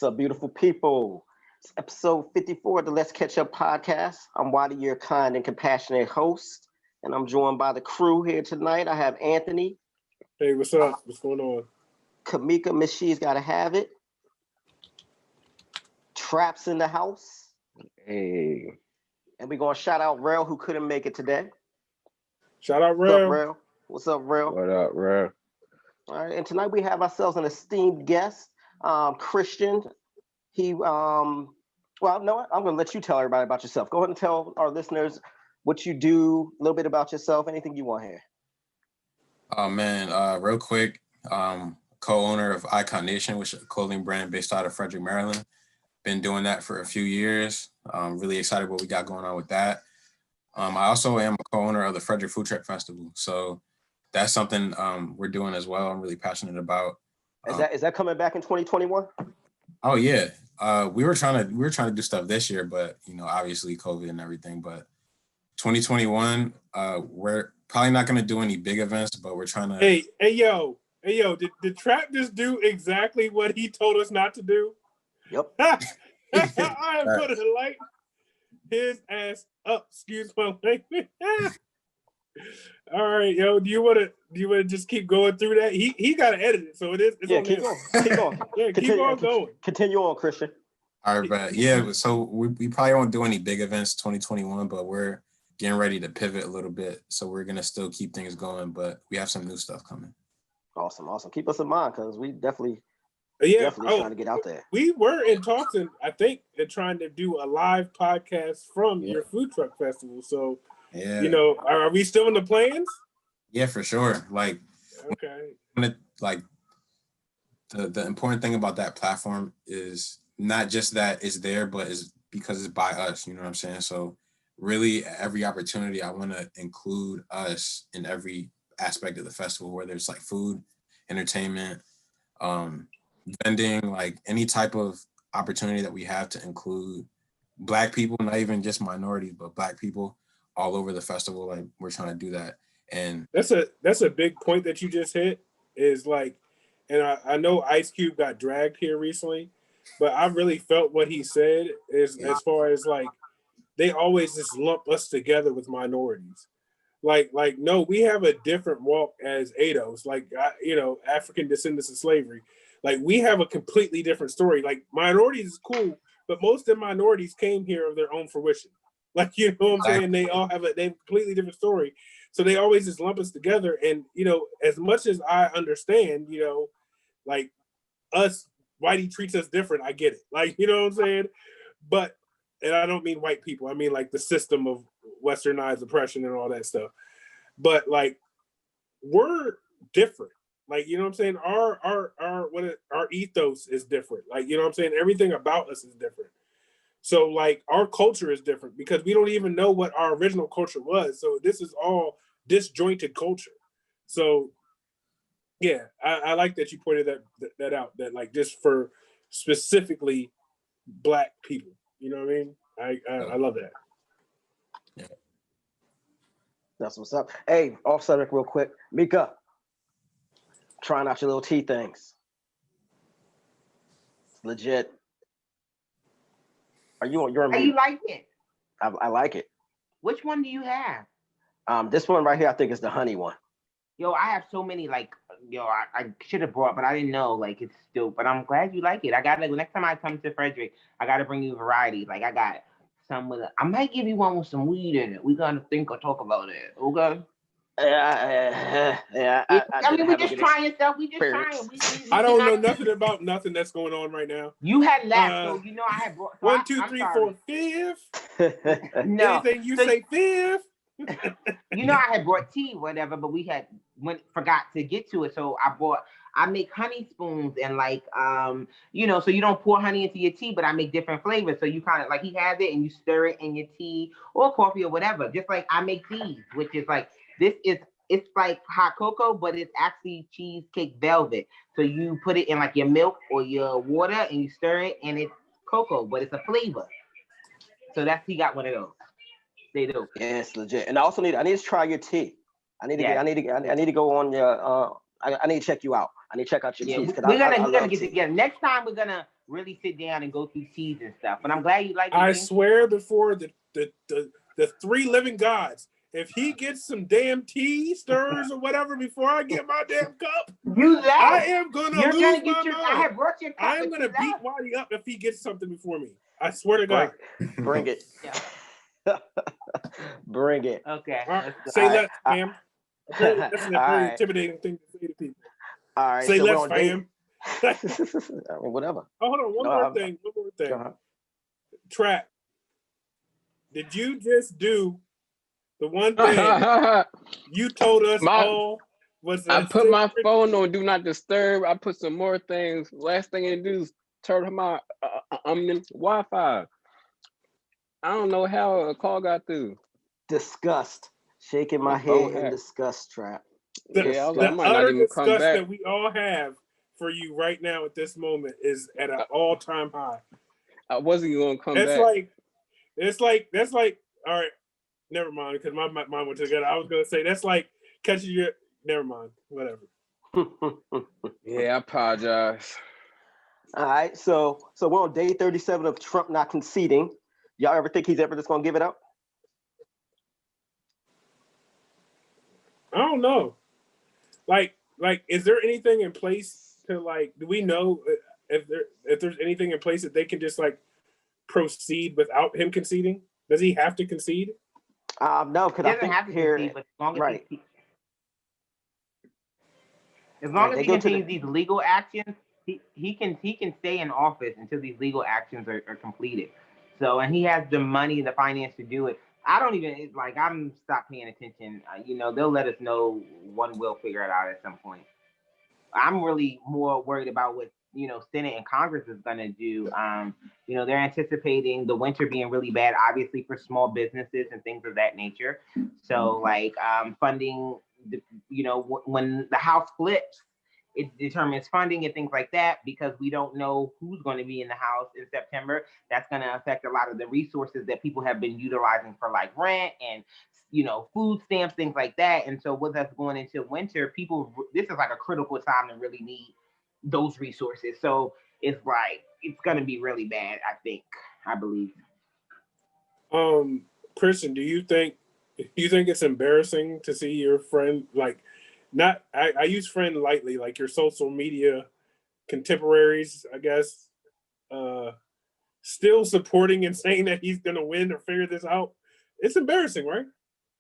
up, beautiful people? It's episode 54 of the Let's Catch Up podcast. I'm Waddy, your kind and compassionate host, and I'm joined by the crew here tonight. I have Anthony. Hey, what's up? What's going on? Kamika, Miss She's Gotta Have It. Traps in the house. Hey. And we're going to shout out Rel, who couldn't make it today. Shout out What's up, Rel. Rel? What's up, Rel? What up, Rel? All right, and tonight we have ourselves an esteemed guest, Christian. He, well, no, I'm going to let you tell everybody about yourself. Go ahead and tell our listeners what you do, a little bit about yourself, anything you want here. Oh, man, real quick, co-owner of Icon Nation, which is a clothing brand based out of Frederick, Maryland. Been doing that for a few years. Really excited what we got going on with that. I also am a co-owner of the Frederick Food Truck Festival. So that's something we're doing as well. I'm really passionate about. Is that coming back in 2021? Oh yeah. We were trying to do stuff this year, but obviously COVID and everything. But 2021, we're probably not gonna do any big events, but we're trying to Hey yo, did Trap just do exactly what he told us not to do? Yep. I am gonna light his ass up. Excuse my language. All right, yo. Do you wanna just keep going through that? He gotta edit it, so it's yeah, on keep him. going. Keep going. Yeah, keep on going. Continue on, Christian. All right, but yeah, so we probably won't do any big events 2021, but we're getting ready to pivot a little bit. So we're gonna still keep things going, but we have some new stuff coming. Awesome. Keep us in mind because we definitely trying to get out there. We were in talks, and I think they're trying to do a live podcast from your food truck festival. So, yeah, are we still in the plans? Yeah, for sure. Like, okay. Like the important thing about that platform is not just that it's there, but is because it's by us. You know what I'm saying? So, really, every opportunity, I want to include us in every aspect of the festival, whether it's like food, entertainment, vending, like any type of opportunity that we have to include Black people, not even just minorities, but Black people all over the festival. Like we're trying to do that. And that's a big point that you just hit is like, and I know Ice Cube got dragged here recently, but I really felt what he said is as far as like, they always just lump us together with minorities. Like no, we have a different walk as ADOS, like, African descendants of slavery. Like we have a completely different story. Like minorities is cool, but most of the minorities came here of their own fruition. Like, you know what I'm saying? They all have a completely different story. So they always just lump us together. And, as much as I understand, like us, whitey treats us different. I get it. Like, you know what I'm saying? But, and I don't mean white people. I mean like the system of westernized oppression and all that stuff. But like, we're different. Like, you know what I'm saying? Our ethos is different. Like, you know what I'm saying? Everything about us is different. So like our culture is different because we don't even know what our original culture was. So this is all disjointed culture. So yeah, I like that you pointed that out, that like just for specifically Black people. You know what I mean? I love that. Yeah. That's what's up. Hey, off subject real quick. Mika, trying out your little tea things. It's legit. You're you like it? I like it. Which one do you have? This one right here, I think is the honey one. Yo, I have so many, like, I should have brought, but I didn't know, like, it's still, but I'm glad you like it. I got, like, next time I come to Frederick, I got to bring you variety. Like, I got some with I might give you one with some weed in it. We got to think or talk about it, okay? Yeah. I mean, we just trying stuff. We just trying. I don't know nothing about nothing that's going on right now. You had left, so I had brought. So 1, 2, 3, 4, 5th. No. Anything you say 5th. I had brought tea, whatever, but we had forgot to get to it. So I make honey spoons and like, so you don't pour honey into your tea, but I make different flavors. So you kind of like, he has it and you stir it in your tea or coffee or whatever. Just like I make teas, which is like, it's like hot cocoa, but it's actually cheesecake velvet. So you put it in like your milk or your water and you stir it and it's cocoa, but it's a flavor. So he got one of those. They do. Yeah, it's legit. And I also need to try your tea. I need to go on your I need to check you out. I need to check out your teas. We're gonna get together. Next time we're gonna really sit down and go through teas and stuff. But I'm glad you like it. I swear before the 3 living gods, if he gets some damn tea stirs or whatever before I get my damn cup, You left. I am gonna You're lose gonna my get your. mind. I have brought your cup. I am gonna beat Waddy up if he gets something before me. I swear to God. Bring it. Yeah. Bring it. Okay. All right, say less, fam. That's a very right. intimidating thing to say to people. All right. Say so less, fam. I mean, whatever. Oh, hold on. One more thing. Uh-huh. Trap. Did you just do the one thing you told us all was I put my phone on do not disturb. I put some more things. Last thing I do is turn my Wi-Fi. I don't know how a call got through. Disgust. Shaking my head in disgust, Trap. The utter disgust that we all have for you right now at this moment is at an all-time high. I wasn't going to come back. That's like, all right, never mind, because my mind went together. I was going to say, that's like catching your, never mind, whatever. Yeah, I apologize. All right, so we're on day 37 of Trump not conceding. Y'all ever think he's ever just going to give it up? I don't know. Like, is there anything in place to do we know if there's anything in place that they can just proceed without him conceding? Does he have to concede? No, because I think concede, but as long as he continues these legal actions, he can stay in office until these legal actions are completed. So, and he has the money and the finance to do it. I don't even I'm stopped paying attention. They'll let us know. One will figure it out at some point. I'm really more worried about what Senate and Congress is going to do. They're anticipating the winter being really bad, obviously for small businesses and things of that nature. So funding, when the House flips, it determines funding and things like that, because we don't know who's going to be in the House in September. That's going to affect a lot of the resources that people have been utilizing for rent and food stamps, things like that. And so with us going into winter, this is a critical time to really need those resources. So it's going to be really bad, I believe. Christian, do you think it's embarrassing to see your friend, I use friend lightly, your social media contemporaries, I guess, still supporting and saying that he's going to win or figure this out? It's embarrassing, right?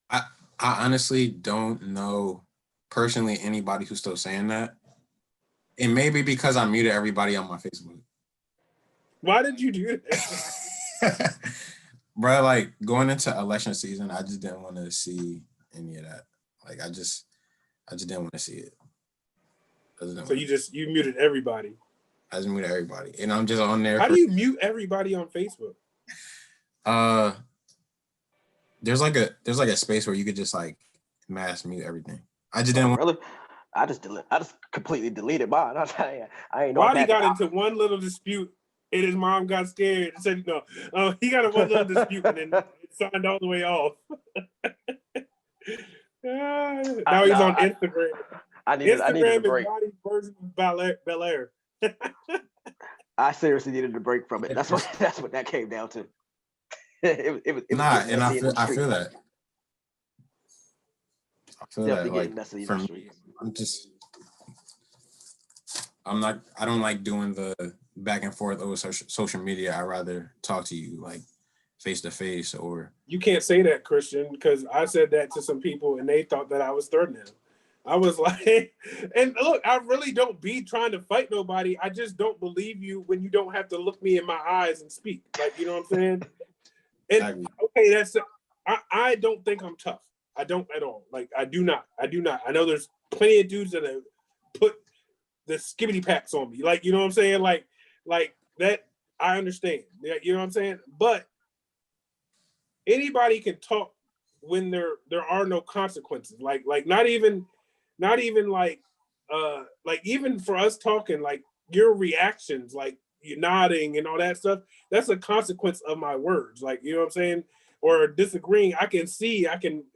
I honestly don't know personally anybody who's still saying that. It may be because I muted everybody on my Facebook. Why did you do that? Bro, going into election season, I just didn't want to see any of that. I just didn't want to see it. So you muted everybody. I just muted everybody, and I'm just on there. How do you mute everybody on Facebook? There's a space where you could just mass mute everything. I just didn't want. Really? I just completely deleted mine. I ain't know. Waddy got into one little dispute, and his mom got scared and said, "No, he got in one little dispute and then it signed all the way off." Now he's on Instagram. Instagram is Waddy's version of Bel Air. I seriously needed a break from it. That's what that came down to. it was and I feel that. I feel definitely that. Messy For me, I don't like doing the back and forth over social media. I rather talk to you face to face. Or you can't say that, Christian, because I said that to some people and they thought that I was threatening them. I was and look, I really don't be trying to fight nobody. I just don't believe you when you don't have to look me in my eyes and speak. You know what I'm saying? And okay, I don't think I'm tough. I don't at all. I do not. I know there's plenty of dudes that have put the skibbity packs on me. You know what I'm saying? Like that, I understand. You know what I'm saying? But anybody can talk when there are no consequences. Not even even for us talking, your reactions, you nodding and all that stuff, that's a consequence of my words. You know what I'm saying? Or disagreeing, I can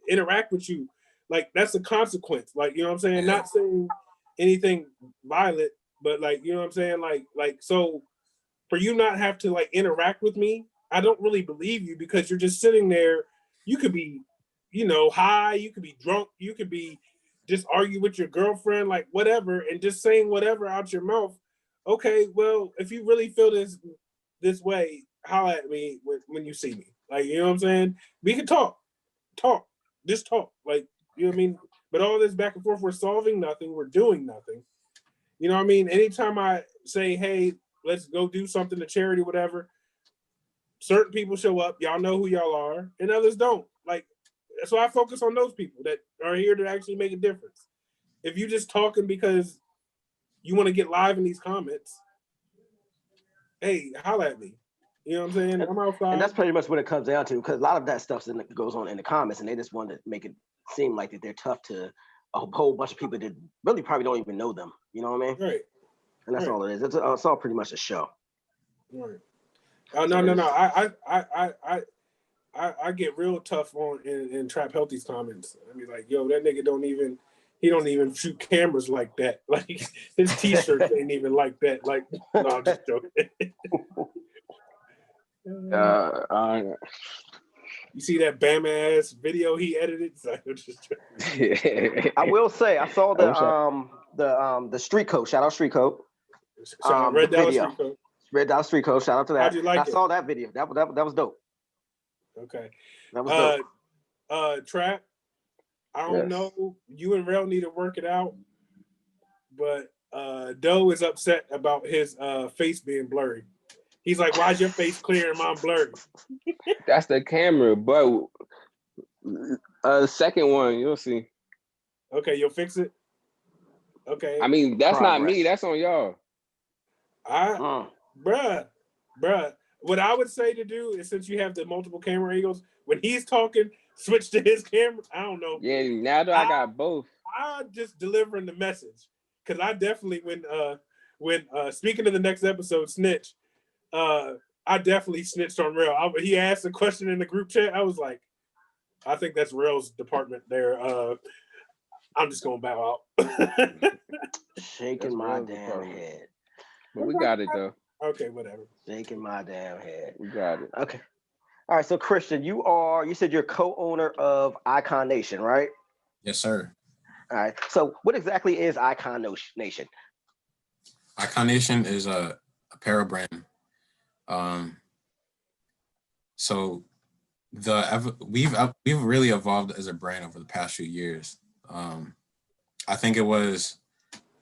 interact with you. That's a consequence. You know what I'm saying? Not saying anything violent, but you know what I'm saying? So for you not have to like interact with me, I don't really believe you because you're just sitting there. You could be, you know, high, you could be drunk, you could be just argue with your girlfriend, like whatever, and just saying whatever out your mouth. Okay, well, if you really feel this way, holler at me when you see me. Like, you know what I'm saying? We can talk, just talk. Like, you know what I mean? But all this back and forth, we're solving nothing, we're doing nothing. You know what I mean? Anytime I say, hey, let's go do something to charity, whatever, certain people show up, y'all know who y'all are, and others don't. Like, so I focus on those people that are here to actually make a difference. If you just talking because you want to get live in these comments, hey, holla at me. You know what I'm saying? I'm outside. And that's pretty much what it comes down to, because a lot of that stuff goes on in the comments, and they just want to make it seem like that they're tough to a whole bunch of people that really probably don't even know them. You know what I mean? Right. And that's all it is. It's all pretty much a show. Right. No. I get real tough on in Trap Healthy's comments. I mean, like, yo, that nigga don't even shoot cameras like that. Like, his t-shirt ain't even like that. Like, no, I'm just joking. You see that bam ass video he edited? So I will say I saw the Street Code. Shout out Street Code. Shout out Red Dallas Street Code. Red Dallas Street Code. Shout out to that. How'd you like it? I saw that video. That was dope. Okay. That was dope. Trap. I don't know. You and Rel need to work it out. But Doe is upset about his face being blurry. He's like, why's your face clear and mine blurry? That's the camera, but the second one, you'll see. Okay, you'll fix it? Okay. I mean, that's not me. That's on y'all. Bruh. What I would say to do is, since you have the multiple camera angles, when he's talking, switch to his camera. I don't know. Yeah, now that I got both. I'm just delivering the message. Because I definitely, when speaking of the next episode, Snitch, I definitely snitched on Rel. He asked a question in the group chat. I was like, I think that's Rel's department there. I'm just going to bow out. Shaking my damn head. But we got it, though. Okay, whatever. Shaking my damn head. We got it. Okay. All right, so Christian, you said you're co-owner of Icon Nation, right? Yes, sir. All right. So what exactly is Icon Nation? Icon Nation is a apparel brand. So we've really evolved as a brand over the past few years. I think it was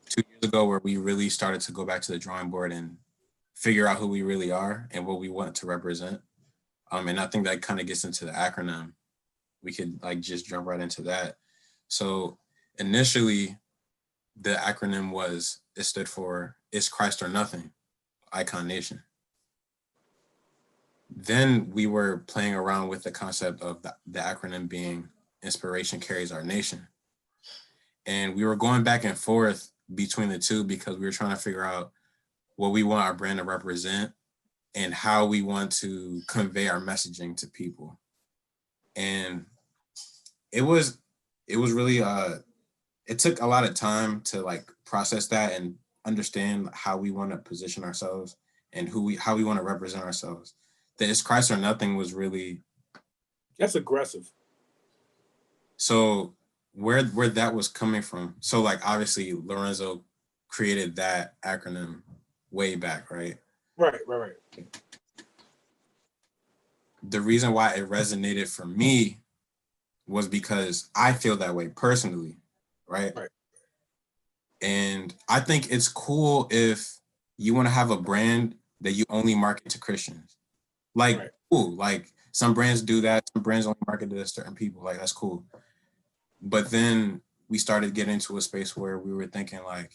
2 years ago where we really started to go back to the drawing board and figure out who we really are and what we want to represent. And I think that kind of gets into the acronym. We could like just jump right into that. So initially, the acronym stood for It's Christ or Nothing, Icon Nation. Then we were playing around with the concept of the acronym being Inspiration Carries Our Nation. And we were going back and forth between the two because we were trying to figure out what we want our brand to represent and how we want to convey our messaging to people. And it was really, it took a lot of time to like process that and understand how we want to position ourselves and how we want to represent ourselves. The It's Christ or Nothing was really... That's aggressive. So where that was coming from. So like obviously Lorenzo created that acronym way back, right? Right. The reason why it resonated for me was because I feel that way personally, right? And I think it's cool if you want to have a brand that you only market to Christians. Like, cool. Like some brands do that. Some brands only market to certain people. Like, that's cool. But then we started getting into a space where we were thinking like,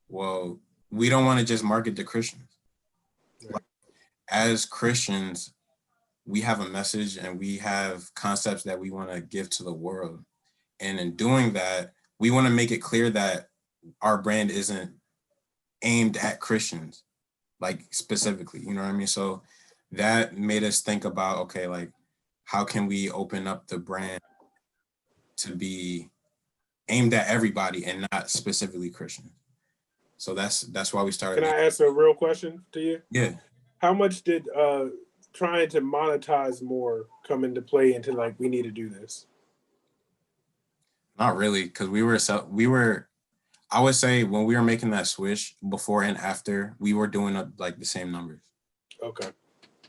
well, we don't want to just market to Christians. Like, as Christians, we have a message and we have concepts that we want to give to the world. And in doing that, we want to make it clear that our brand isn't aimed at Christians, like specifically, you know what I mean? So that made us think about, okay, like how can we open up the brand to be aimed at everybody and not specifically Christians? So that's why we started. Can I ask a real question to you? Yeah. how much did trying to monetize more come into play into like we need to do this? Not really, because we were. I would say when we were making that switch before and after, we were doing like the same numbers. Okay.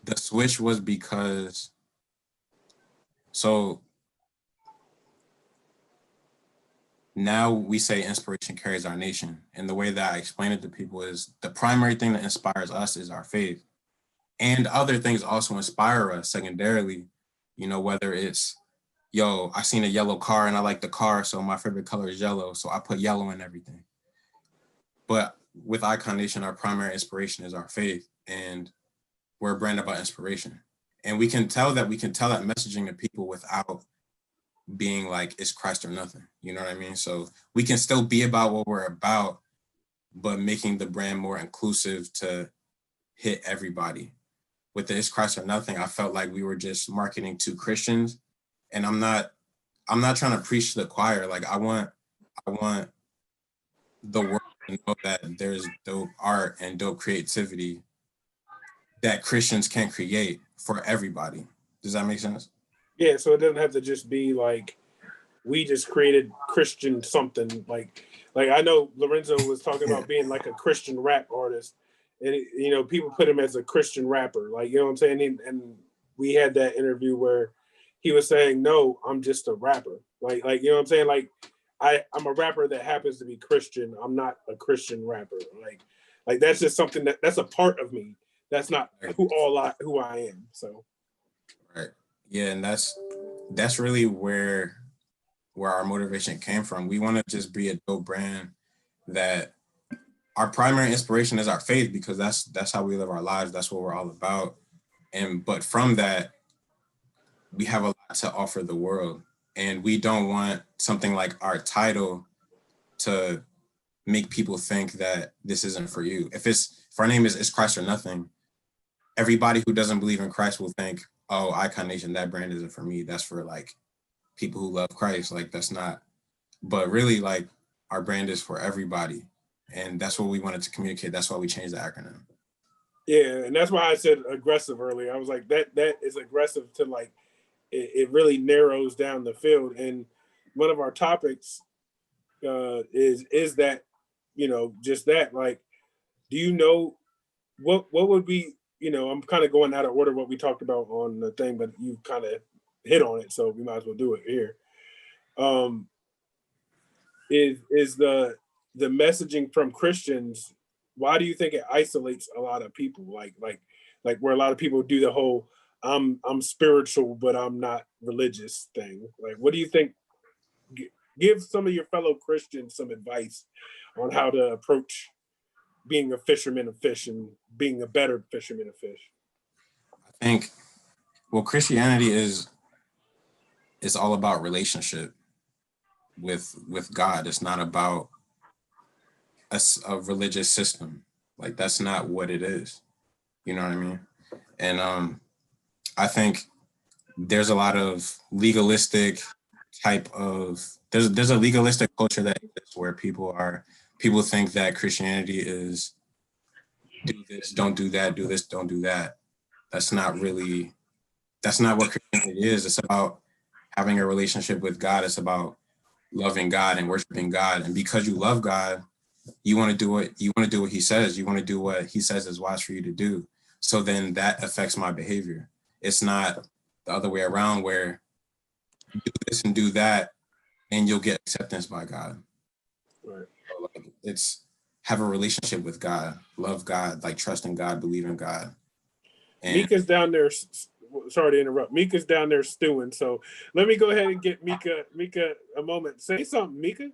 The switch was because, so now we say inspiration carries our nation. And the way that I explain it to people is the primary thing that inspires us is our faith. And other things also inspire us secondarily, you know, whether it's, yo, I seen a yellow car and I like the car, so my favorite color is yellow, so I put yellow in everything. But with Icon Nation, our primary inspiration is our faith, and we're a brand about inspiration. And we can tell that messaging to people without being like, it's Christ or nothing. You know what I mean? So we can still be about what we're about, but making the brand more inclusive to hit everybody. With the It's Christ or Nothing, I felt like we were just marketing to Christians. And I'm not trying to preach to the choir. Like I want the world to know that there's dope art and dope creativity that Christians can create for everybody. Does that make sense? Yeah, so it doesn't have to just be like we just created Christian something. Like I know Lorenzo was talking about being like a Christian rap artist, and you know people put him as a Christian rapper. Like you know what I'm saying? And we had that interview where he was saying, "No, I'm just a rapper." Like you know what I'm saying? Like I'm a rapper that happens to be Christian. I'm not a Christian rapper. Like that's just something that's a part of me. That's not who I am. So. Right. Yeah, and that's really where our motivation came from. We want to just be a dope brand that our primary inspiration is our faith, because that's how we live our lives. That's what we're all about. But from that, we have a lot to offer the world. And we don't want something like our title to make people think that this isn't for you. If our name is It's Christ or Nothing, everybody who doesn't believe in Christ will think, oh, Icon Nation, that brand isn't for me. That's for like people who love Christ. Like that's not, but really like our brand is for everybody. And that's what we wanted to communicate. That's why we changed the acronym. Yeah, and that's why I said aggressive earlier. I was like, that is aggressive to like, it really narrows down the field. And one of our topics is that, you know, just that, like, do you know what would be, you know, I'm kind of going out of order what we talked about on the thing, but you kind of hit on it, so we might as well do it here. Is the messaging from Christians, why do you think it isolates a lot of people? Like where a lot of people do the whole I'm spiritual but I'm not religious thing. Like, what do you think? Give some of your fellow Christians some advice on how to approach being a fisherman of fish and being a better fisherman of fish. I think, well, Christianity is all about relationship with God. It's not about a religious system. Like that's not what it is. You know what I mean? And I think there's a lot of legalistic type of there's a legalistic culture that exists where people think that Christianity is do this, don't do that, do this, don't do that. That's not what Christianity is. It's about having a relationship with God. It's about loving God and worshiping God. And because you love God, you want to do what he says. You want to do what he says is wise for you to do. So then that affects my behavior. It's not the other way around where do this and do that and you'll get acceptance by God. Right. So like it's have a relationship with God, love God, like trust in God, believe in God. And Mika's down there. Sorry to interrupt. Mika's down there stewing. So let me go ahead and get Mika a moment. Say something, Mika.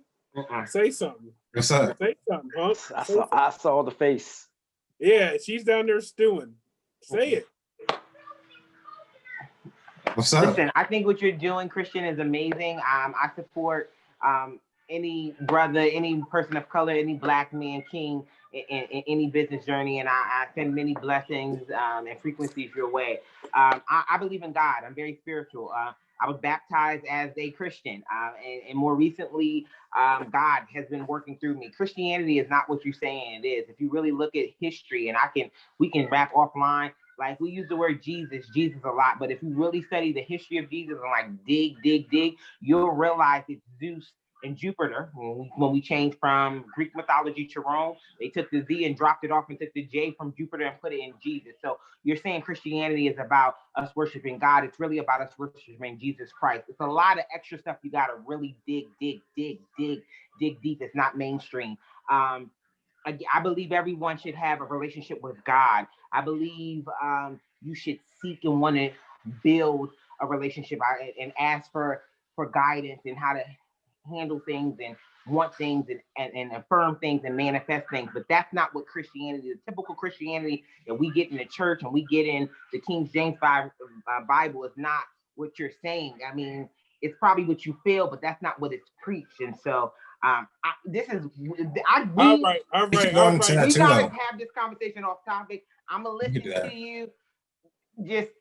Say something. What's up? Say something, huh? I saw the face. Yeah, she's down there stewing. Say it. What's up? Listen, I think what you're doing, Christian, is amazing. I support any brother, any person of color, any Black man, king in any business journey, and I send many blessings and frequencies your way. I believe in God. I'm very spiritual. I was baptized as a Christian, and more recently, God has been working through me. Christianity is not what you're saying it is. If you really look at history, and we can wrap offline, Like we use the word Jesus a lot, but if you really study the history of Jesus and like dig, you'll realize it's Zeus and Jupiter. When we changed from Greek mythology to Rome, they took the Z and dropped it off and took the J from Jupiter and put it in Jesus. So you're saying Christianity is about us worshiping God. It's really about us worshiping Jesus Christ. It's a lot of extra stuff you got to really dig deep. It's not mainstream. I believe everyone should have a relationship with God. I believe you should seek and want to build a relationship and ask for guidance and how to handle things and want things and affirm things and manifest things. But that's not what Christianity, the typical Christianity that we get in the church and we get in the King James Bible is not what you're saying. I mean, it's probably what you feel, but that's not what it's preached. And so all right. We gotta have this conversation off topic. I'm gonna listen to you.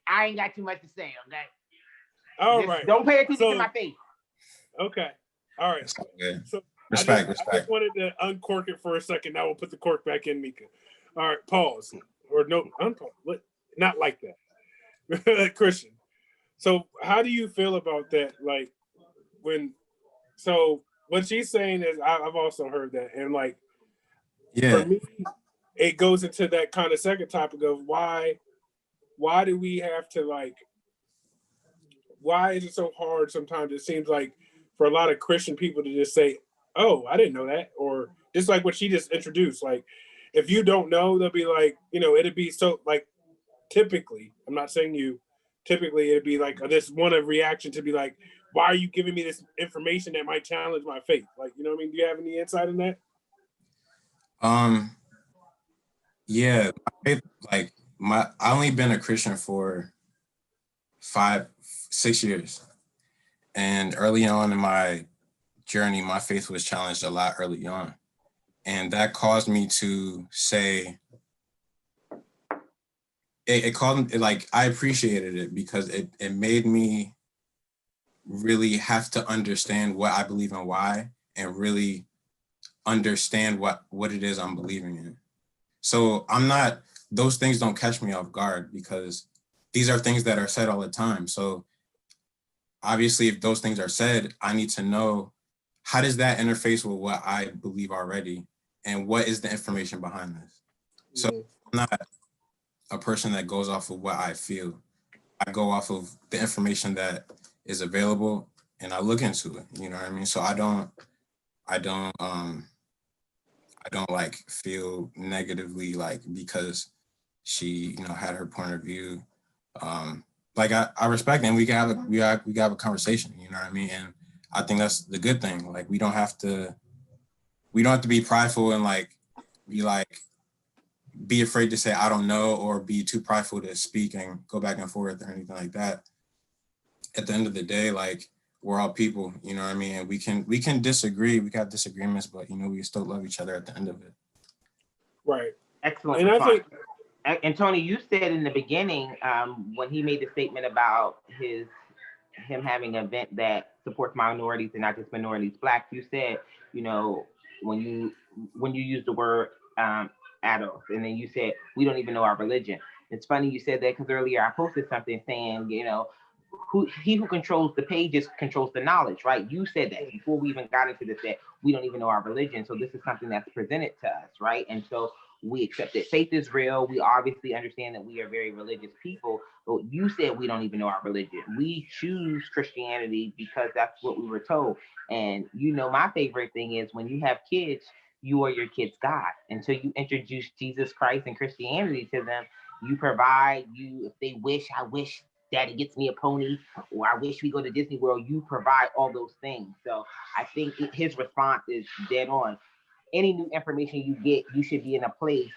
I ain't got too much to say on that. All right. Don't pay attention to my face. Okay. All right. Okay. So Respect. I just wanted to uncork it for a second. Now we'll put the cork back in, Mika. All right, pause. Or no, unpause. Not like that. Christian. So how do you feel about that? Like what she's saying is I've also heard that. And like for me, it goes into that kind of second topic of why do we have to why is it so hard sometimes? It seems like for a lot of Christian people to just say, oh, I didn't know that. Or just like what she just introduced. Like, if you don't know, they'll be like, it'd be so like, typically, I'm not saying you, typically it'd be like this one of reaction to be like, why are you giving me this information that might challenge my faith? Like, you know what I mean? Do you have any insight in that? Yeah, I only been a Christian for 5-6 years. And early on in my journey, my faith was challenged a lot early on. And that caused me to say, I appreciated it because it made me really have to understand what I believe and why, and really understand what it is I'm believing in. So those things don't catch me off guard because these are things that are said all the time. So obviously, if those things are said, I need to know, how does that interface with what I believe already? And what is the information behind this? So I'm not a person that goes off of what I feel. I go off of the information that is available and I look into it. You know what I mean? So I don't like feel negatively because she, had her point of view. I respect it, and we can have a conversation, you know what I mean? And I think that's the good thing. Like we don't have to be prideful and be afraid to say I don't know, or be too prideful to speak and go back and forth or anything like that. At the end of the day, we're all people, you know what I mean? And we can disagree, we can have disagreements, but we still love each other at the end of it. Right. Excellent. And I think, and Tony, you said in the beginning, when he made the statement about him having an event that supports minorities and not just minorities, blacks, you said, when you use the word adults, and then you said, we don't even know our religion. It's funny you said that because earlier I posted something saying, he who controls the pages controls the knowledge, right? You said that before we even got into this, that we don't even know our religion. So this is something that's presented to us, right? And so we accept that faith is real. We obviously understand that we are very religious people, but you said we don't even know our religion. We choose Christianity because that's what we were told. And my favorite thing is when you have kids, you are your kid's God. Until you introduce Jesus Christ and Christianity to them, you provide, if they wish, I wish Daddy gets me a pony, or I wish we go to Disney World, you provide all those things. So I think his response is dead on. Any new information you get, you should be in a place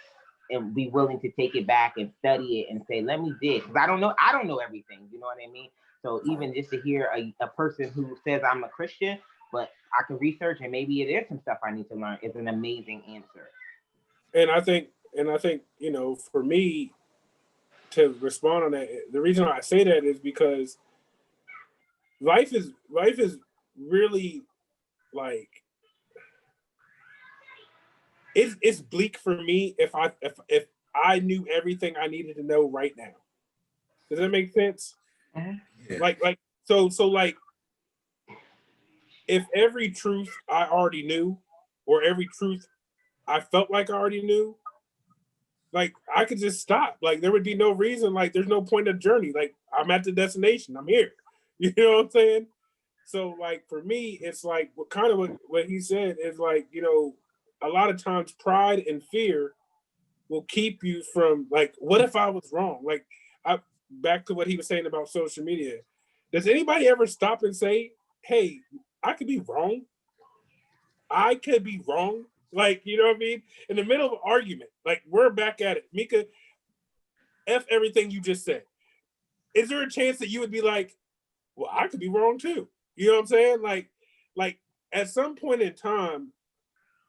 and be willing to take it back and study it and say, let me dig. Because I don't know everything, you know what I mean? So even just to hear a person who says I'm a Christian, but I can research and maybe it is some stuff I need to learn, is an amazing answer. And I think, for me, to respond on that, the reason why I say that is because life is really it's bleak for me if I knew everything I needed to know right now. Does that make sense? Mm-hmm. Yeah. So like, if every truth I already knew, or every truth I felt like I already knew, like I could just stop. Like there would be no reason. Like there's no point of journey. Like I'm at the destination. I'm here. You know what I'm saying? So like for me, it's like what he said is like, you know, a lot of times pride and fear will keep you from like, what if I was wrong? Like back to what he was saying about social media. Does anybody ever stop and say, hey, I could be wrong? I could be wrong. Like, you know what I mean? In the middle of an argument, like we're back at it. Mika, F everything you just said. Is there a chance that you would be like, well, I could be wrong too? You know what I'm saying? Like at some point in time,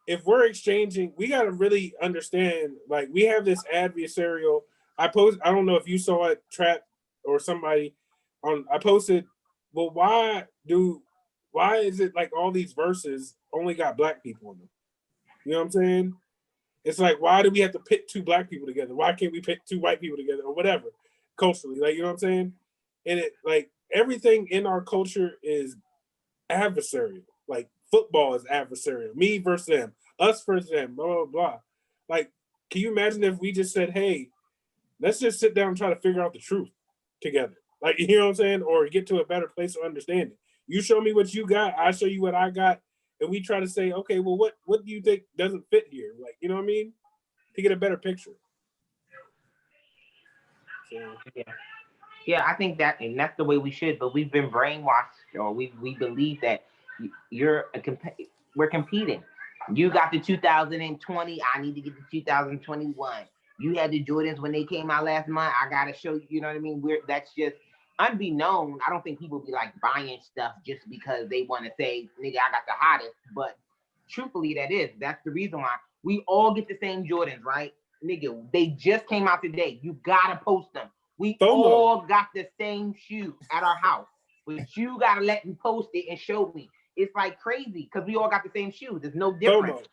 if we're exchanging, we got to really understand, like we have this adversarial, I don't know if you saw it, Trap or somebody I posted, well, why is it like all these verses only got black people in them? You know what I'm saying? It's like, why do we have to pit two black people together? Why can't we pit two white people together or whatever culturally? Like, you know what I'm saying? And it like everything in our culture is adversarial. Like football is adversarial. Me versus them, us versus them, blah, blah, blah. Like, can you imagine if we just said, hey, let's just sit down and try to figure out the truth together? Like, you know what I'm saying? Or get to a better place of understanding. You show me what you got, I show you what I got, and we try to say, okay, well, what do you think doesn't fit here? Like, you know what I mean? To get a better picture. So. Yeah, I think that, and that's the way we should. But we've been brainwashed, or we believe that we're competing. You got the 2020. I need to get the 2021. You had the Jordans when they came out last month. I gotta show you. You know what I mean? That's just unbeknown. I don't think people be like buying stuff just because they want to say, "Nigga, I got the hottest." But truthfully, that's the reason why we all get the same Jordans, right? Nigga, they just came out today. You gotta post them. We all got the same shoe at our house, but you gotta let me post it and show me. It's like crazy because we all got the same shoes. There's no difference.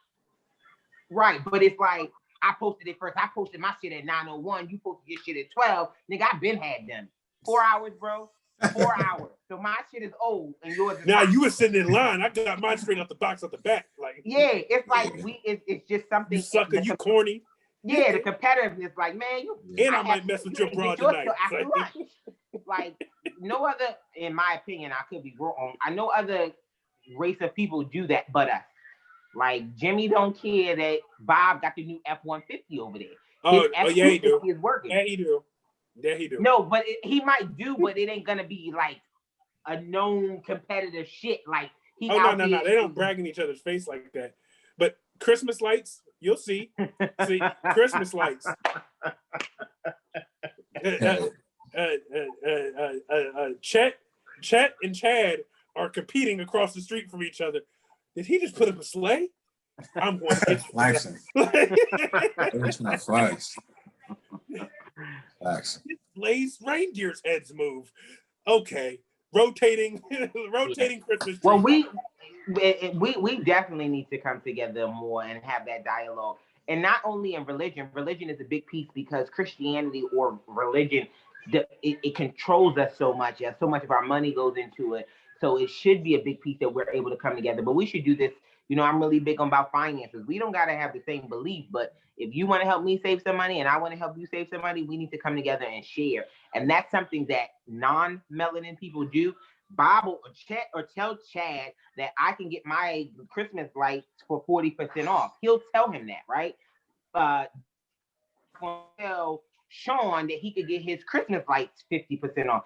Right, but it's like I posted it first. I posted my shit at 9:01. You posted your shit at 12. Nigga, I've been had them. 4 hours, bro. 4 hours. So my shit is old and yours is now not. You were sitting in line. I got mine straight out the box at the back. Like, yeah, it's like it's just something. You sucker, you corny. Yeah, the competitiveness, like, man, I might mess with your broad tonight. After lunch. Like, no other, in my opinion, I could be wrong. I know other race of people do that, but us. Like, Jimmy don't care that Bob got the new F-150 over there. Yeah, he do. Is working. Yeah, he do. Yeah, he do. No, but he might do, but it ain't gonna be like a known competitive shit. Like, no. They don't brag in each other's face like that. But Christmas lights, you'll see. See, Christmas lights. Chet and Chad are competing across the street from each other. Did he just put up a sleigh? I'm going to get flexing. It's not flex. Sleighs, reindeer's heads move. Okay, rotating Christmas tree. Well, we definitely need to come together more and have that dialogue. And not only in religion is a big piece because Christianity or religion, it controls us so much. So much of our money goes into it. So it should be a big piece that we're able to come together. But we should do this. You know, I'm really big about finances. We don't got to have the same belief, but if you want to help me save some money and I want to help you save some money, we need to come together and share. And that's something that non-melanin people do. Bob or Chet or tell Chad that I can get my Christmas lights for 40% off. He'll tell him that, right? Tell Sean that he could get his Christmas lights 50% off.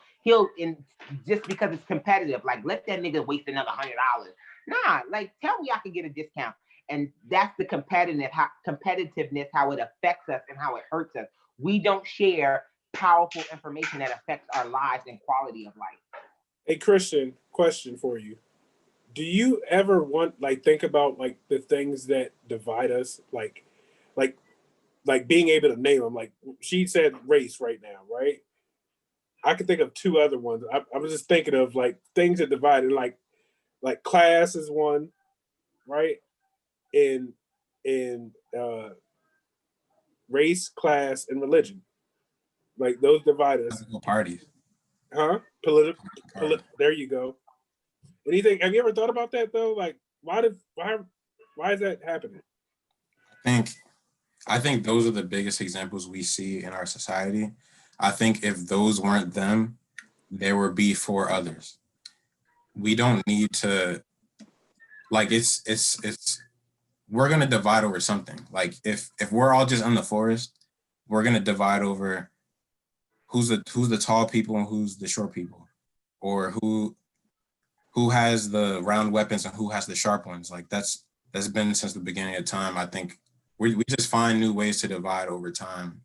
Just because it's competitive, like let that nigga waste another $100. Nah, like tell me I can get a discount. And that's the competitiveness, how it affects us and how it hurts us. We don't share powerful information that affects our lives and quality of life. Hey, Christian, question for you. Do you ever think about like the things that divide us? Like being able to name them. Like she said race right now, right? I could think of two other ones. I was just thinking of like things that divide, and like class is one, right? And race, class, and religion. Like those divide us. Political parties. Huh? There you go. Anything? Have you ever thought about that though? Like, why is that happening? I think those are the biggest examples we see in our society. I think if those weren't them, there would be four others. We don't need to, like, we're gonna divide over something. Like if we're all just in the forest, we're gonna divide over who's the tall people and who's the short people, or who has the round weapons and who has the sharp ones. Like that's been since the beginning of time. I think we just find new ways to divide over time.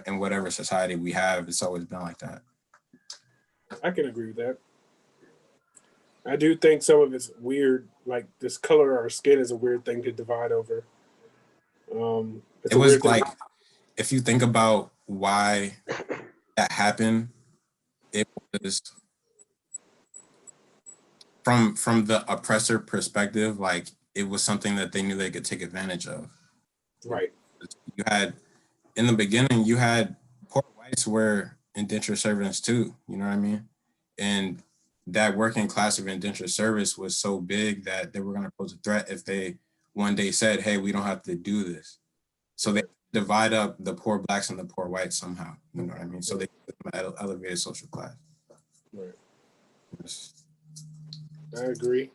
In whatever society we have, it's always been like that. I can agree with that. I do think some of it's weird, like this color of our skin is a weird thing to divide over. It was like, if you think about why that happened, it was from the oppressor perspective, like it was something that they knew they could take advantage of. Right. In the beginning, you had poor whites were indentured servants too, you know what I mean? And that working class of indentured service was so big that they were going to pose a threat if they one day said, hey, we don't have to do this. So they divide up the poor blacks and the poor whites somehow, you know what I mean? So they elevated social class. Right. I agree.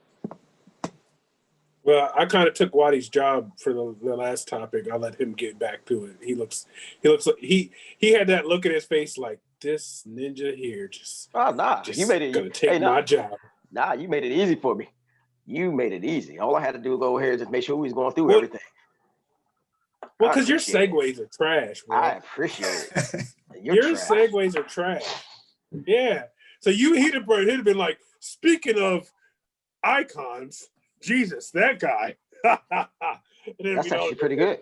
Well, I kind of took Wadi's job for the last topic. I'll let him get back to it. He looks like he had that look in his face like, this ninja here just you made it. Gonna take my job. Nah, you made it easy for me. You made it easy. All I had to do was go here and just make sure we was going through everything. Well, because your segues are trash, bro. I appreciate it. Your segues are trash. Yeah. So he'd have been like, speaking of icons, Jesus, that guy. That's actually pretty good.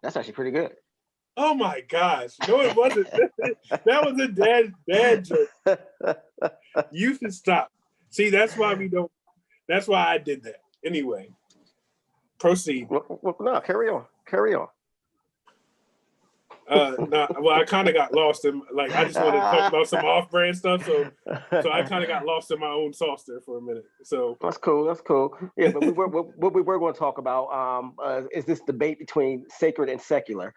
That's actually pretty good. Oh my gosh. No, it wasn't. That was a dad joke. You should stop. See, that's why I did that. Anyway, proceed. Well, no, carry on. Well, I kind of got lost in, like, I just wanted to talk about some off-brand stuff, so I kind of got lost in my own sauce there for a minute. So that's cool. Yeah, but what we were going to talk about is this debate between sacred and secular.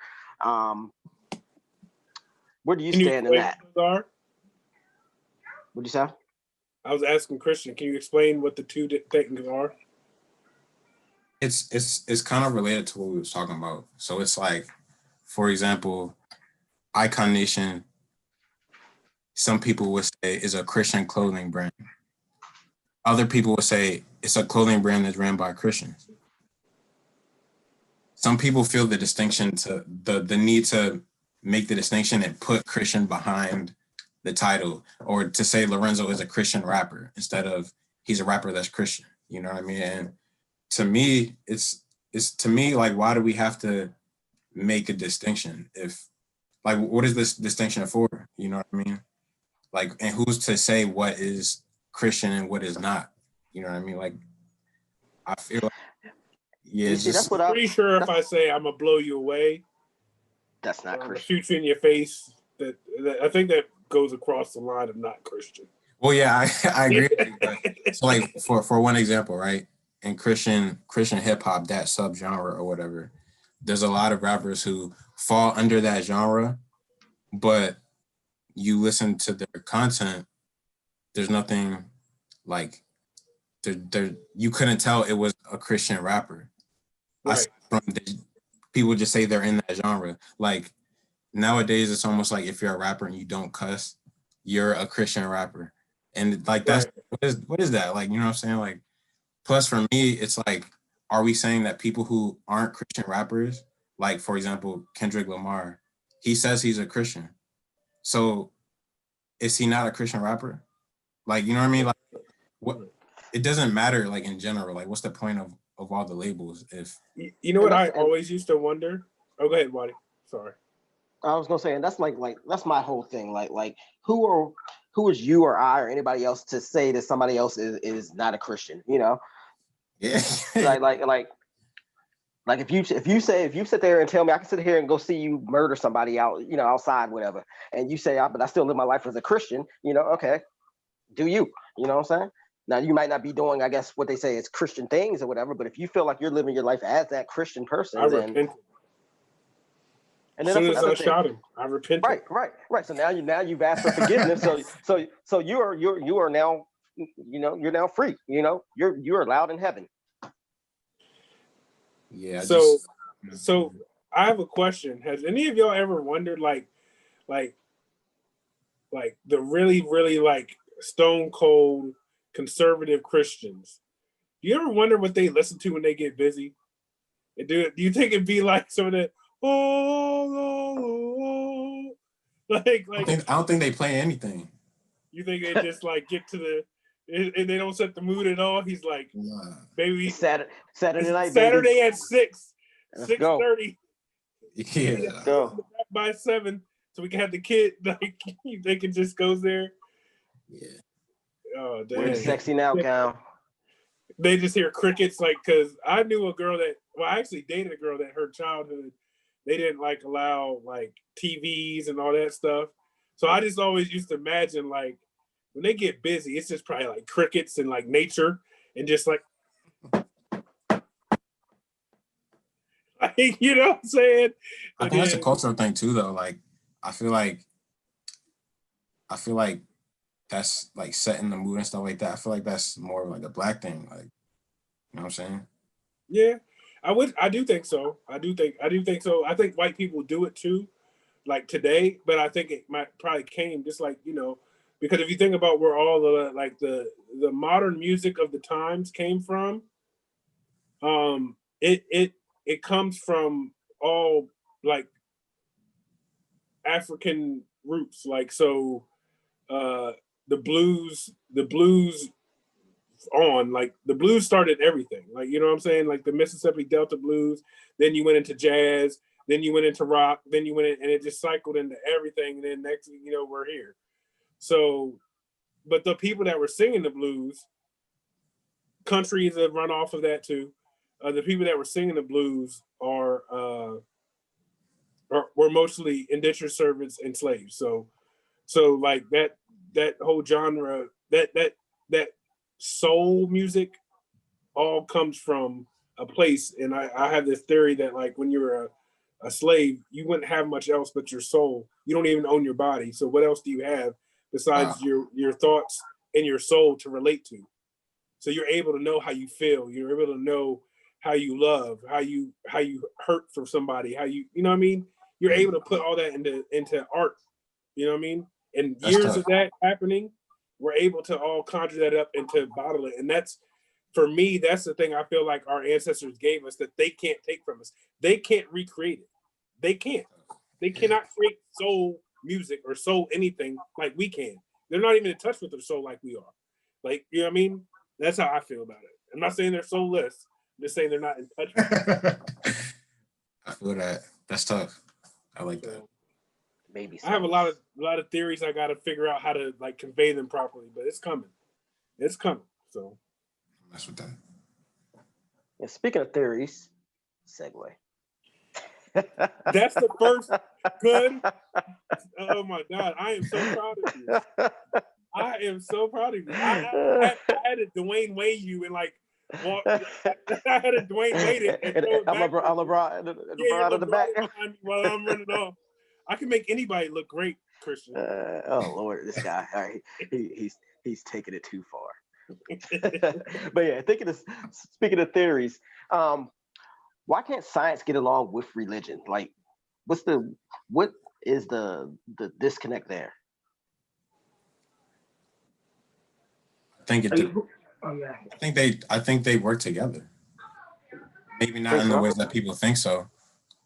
Where do you stand in that? What'd you say? I was asking Christian, can you explain what the two things are? It's kind of related to what we was talking about. So it's like, for example, Icon Nation, some people would say is a Christian clothing brand. Other people would say it's a clothing brand that's ran by Christians. Some people feel the distinction to the need to make the distinction and put Christian behind the title, or to say Lorenzo is a Christian rapper instead of he's a rapper that's Christian. You know what I mean? And to me, it's to me, like, why do we have to make a distinction? If, like, what is this distinction for? You know what I mean? Like, and who's to say what is Christian and what is not? You know what I mean? Like, I feel like, yeah, it's just, I'm pretty sure if I say I'm gonna blow you away, that's not Christian. Shoot you in your face. That I think that goes across the line of not Christian. Well, yeah, I agree. So, like, for one example, right? In Christian hip hop, that subgenre or whatever, there's a lot of rappers who fall under that genre, but you listen to their content, there's nothing like there. You couldn't tell it was a Christian rapper. Right. People just say they're in that genre. Like, nowadays, it's almost like if you're a rapper and you don't cuss, you're a Christian rapper. And like, that's what is that? Like, you know what I'm saying? Like, plus for me, it's like, are we saying that people who aren't Christian rappers, like, for example, Kendrick Lamar, he says he's a Christian. So is he not a Christian rapper? Like, you know what I mean? Like, what, it doesn't matter, like, in general. Like, what's the point of all the labels if... You know what I always used to wonder? Oh, go ahead, Wadi. Sorry. I was gonna say, and that's like that's my whole thing. Like who is you or I or anybody else to say that somebody else is not a Christian? You know? Yeah. like Like if you sit there and tell me I can sit here and go see you murder somebody out, outside, whatever, and you say, but I still live my life as a Christian, okay, do you? You know what I'm saying? Now you might not be doing, I guess, what they say is Christian things or whatever, but if you feel like you're living your life as that Christian person, I then repented. and As then soon that's as I another thing. shot him, I repented. Right. So now you've asked for forgiveness. So you are now, you're now free. You're allowed in heaven. Yeah. So I have a question. Has any of y'all ever wondered, like the really, really like stone cold conservative Christians? Do you ever wonder what they listen to when they get busy? And do you think it'd be like some of that? Like I don't think they play anything. You think they just like get to the and they don't set the mood at all? He's like, baby, Saturday night, Saturday baby. at 6:30. Yeah. Let's go. By 7, so we can have the kid. Like they can just go there. Yeah. Oh, Wear the dang. sexy now gown. They just hear crickets, like, because I knew a girl I actually dated a girl that her childhood, they didn't like allow like TVs and all that stuff. So I just always used to imagine like when they get busy, it's just probably like crickets and like nature and just like you know what I'm saying? I think that's a cultural thing too, though. Like I feel like that's like setting the mood and stuff like that. I feel like that's more of like a Black thing. Like, you know what I'm saying? Yeah, I do think so. I do think so. I think white people do it too, like today, but I think it might probably came just like, because if you think about where all the like the modern music of the times came from, it comes from all like African roots. Like so the blues like the blues started everything, like, you know what I'm saying, like the Mississippi Delta blues, then you went into jazz, then you went into rock, then you went in, and it just cycled into everything, and then next thing you know, we're here. So but the people that were singing the blues, countries have run off of that too. The people that were singing the blues were mostly indentured servants and slaves. So like that whole genre, that soul music all comes from a place. And I have this theory that like when you're a slave, you wouldn't have much else but your soul. You don't even own your body. So what else do you have besides your thoughts and your soul to relate to? So you're able to know how you feel. You're able to know how you love, how you hurt for somebody, how you know what I mean? You're able to put all that into art. You know what I mean? And years of that happening, we're able to all conjure that up and to bottle it. And that's, for me, that's the thing I feel like our ancestors gave us that they can't take from us. They can't recreate it. They can't. They cannot create soul music or soul anything like we can. They're not even in touch with their soul like we are. Like, you know what I mean? That's how I feel about it. I'm not saying they're soulless. I'm just saying they're not in touch with it. I feel that. That's tough. I like that. Maybe I have a lot of theories. I got to figure out how to like convey them properly, but it's coming. It's coming. So mess with that. And speaking of theories, segue. That's the first good. Oh my God, I am so proud of you. I am so proud of you. I had to Dwayne Wade you and like walk. I had a Dwayne Wade and throw it back. LeBron in the back while I'm running off. I can make anybody look great, Christian. Oh Lord, this guy! All right, he's taking it too far. But yeah, speaking of theories, why can't science get along with religion? Like, what is the disconnect there? I think they work together. Maybe not in the ways that people think so,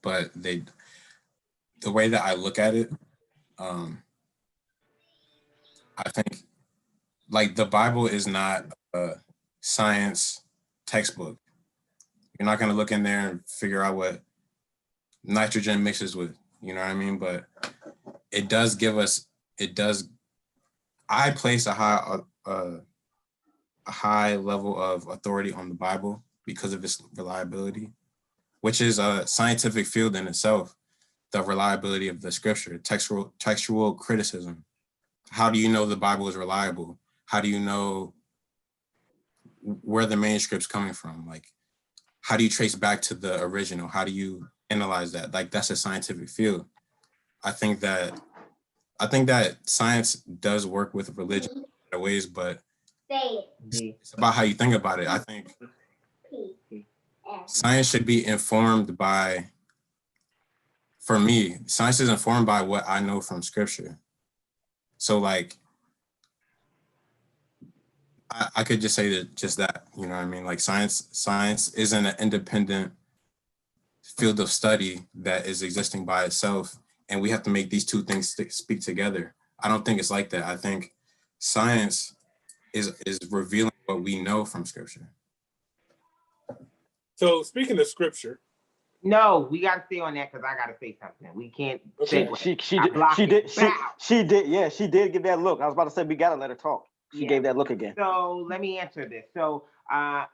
but the way that I look at it, I think like the Bible is not a science textbook. You're not going to look in there and figure out what nitrogen mixes with, you know what I mean? But it does give us, I place a high level of authority on the Bible because of its reliability, which is a scientific field in itself, the reliability of the scripture, textual criticism. How do you know the Bible is reliable? How do you know where the manuscript's coming from? Like, how do you trace back to the original? How do you analyze that? Like, that's a scientific field. I think that science does work with religion in ways, but it's about how you think about it. I think science should be informed by, for me, science is informed by what I know from scripture. So like, I could just say that, just that, you know what I mean? Like science isn't an independent field of study that is existing by itself. And we have to make these two things speak together. I don't think it's like that. I think science is revealing what we know from scripture. So speaking of scripture. No, we gotta stay on that because I gotta say something. We can't. She did give that look. I was about to say we gotta let her talk. She gave that look again. So let me answer this. So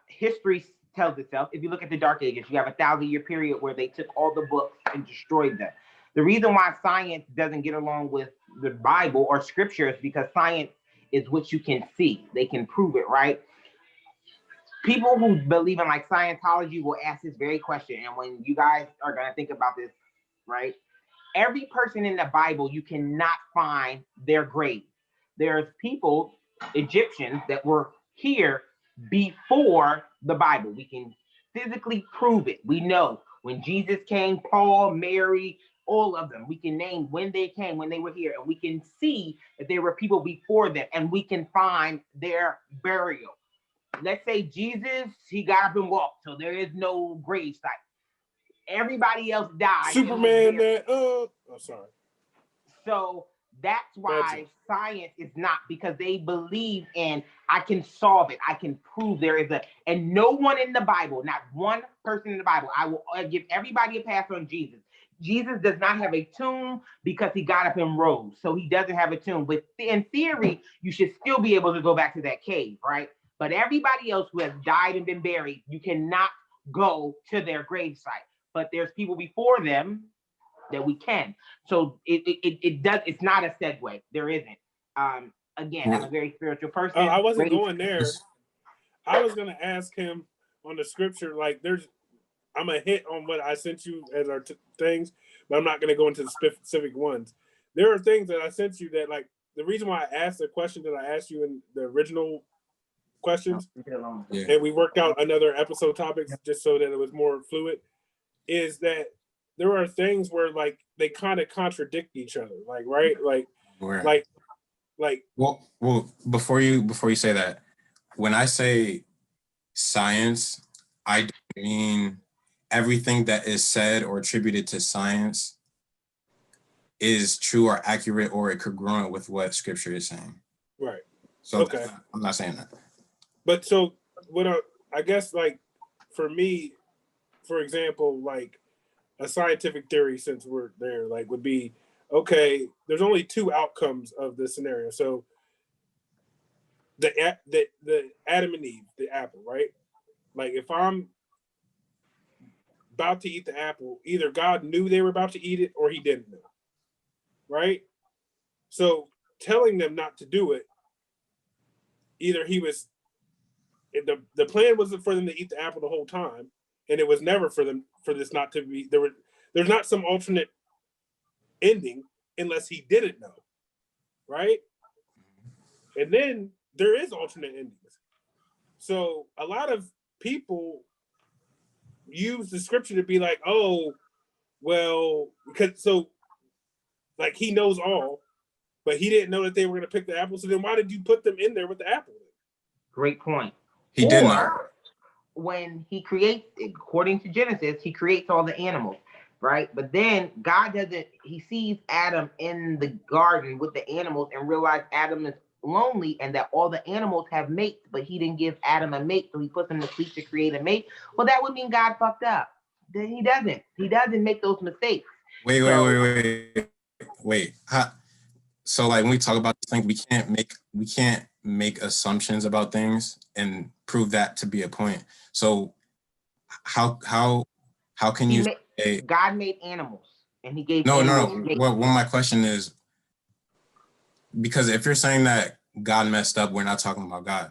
history tells itself. If you look at the Dark Ages, you have a 1,000-year period where they took all the books and destroyed them. The reason why science doesn't get along with the Bible or scripture is because science is what you can see. They can prove it, right? People who believe in like Scientology will ask this very question. And when you guys are going to think about this, right? Every person in the Bible, you cannot find their grave. There's people, Egyptians, that were here before the Bible. We can physically prove it. We know when Jesus came, Paul, Mary, all of them. We can name when they came, when they were here, and we can see that there were people before them, and we can find their burial. Let's say Jesus, he got up and walked, so there is no grave site. Everybody else died. Superman, sorry. So that's why science is not, because they believe in, I can solve it, I can prove there is and no one in the Bible, not one person in the Bible, I will give everybody a pass on Jesus. Jesus does not have a tomb because he got up and rose, so he doesn't have a tomb. But in theory, you should still be able to go back to that cave, right? But everybody else who has died and been buried, you cannot go to their gravesite. But there's people before them that we can. So it's not a segue. There isn't. Again, I'm a very spiritual person. I wasn't going there. I was gonna ask him on the scripture, like I'm gonna hit on what I sent you as our things, but I'm not gonna go into the specific ones. There are things that I sent you that, like, the reason why I asked the question that I asked you in the original questions, and we worked out another episode topics just so that it was more fluid, is that there are things where like they kind of contradict each other, like, right? Well, before you say that, when I say science, I don't mean everything that is said or attributed to science is true or accurate or congruent with what scripture is saying. Right. So okay. I'm not saying that. But so what I guess, like, for me, for example, like a scientific theory, since we're there, like, would be, okay, there's only two outcomes of this scenario. So the Adam and Eve, the apple, right? Like, if I'm about to eat the apple, either God knew they were about to eat it or he didn't know, right? So telling them not to do it, either he was, the plan was for them to eat the apple the whole time, and it was never for this not to be, there's not some alternate ending unless he didn't know, right? And then there is alternate endings. So a lot of people use the scripture to be like, oh, well, because so, like, he knows all, but he didn't know that they were going to pick the apple. So then why did you put them in there with the apple? Great point. He did know. When he creates, according to Genesis, he creates all the animals, right? But then God doesn't, he sees Adam in the garden with the animals and realizes Adam is lonely and that all the animals have mates, but he didn't give Adam a mate, so he puts him to sleep to create a mate. Well, that would mean God fucked up. Then he doesn't make those mistakes. Wait. So like when we talk about this thing, we can't make assumptions about things and prove that to be a point. So how how can you say God made animals and he gave no. animals Well, my question is, because if you're saying that God messed up, we're not talking about God.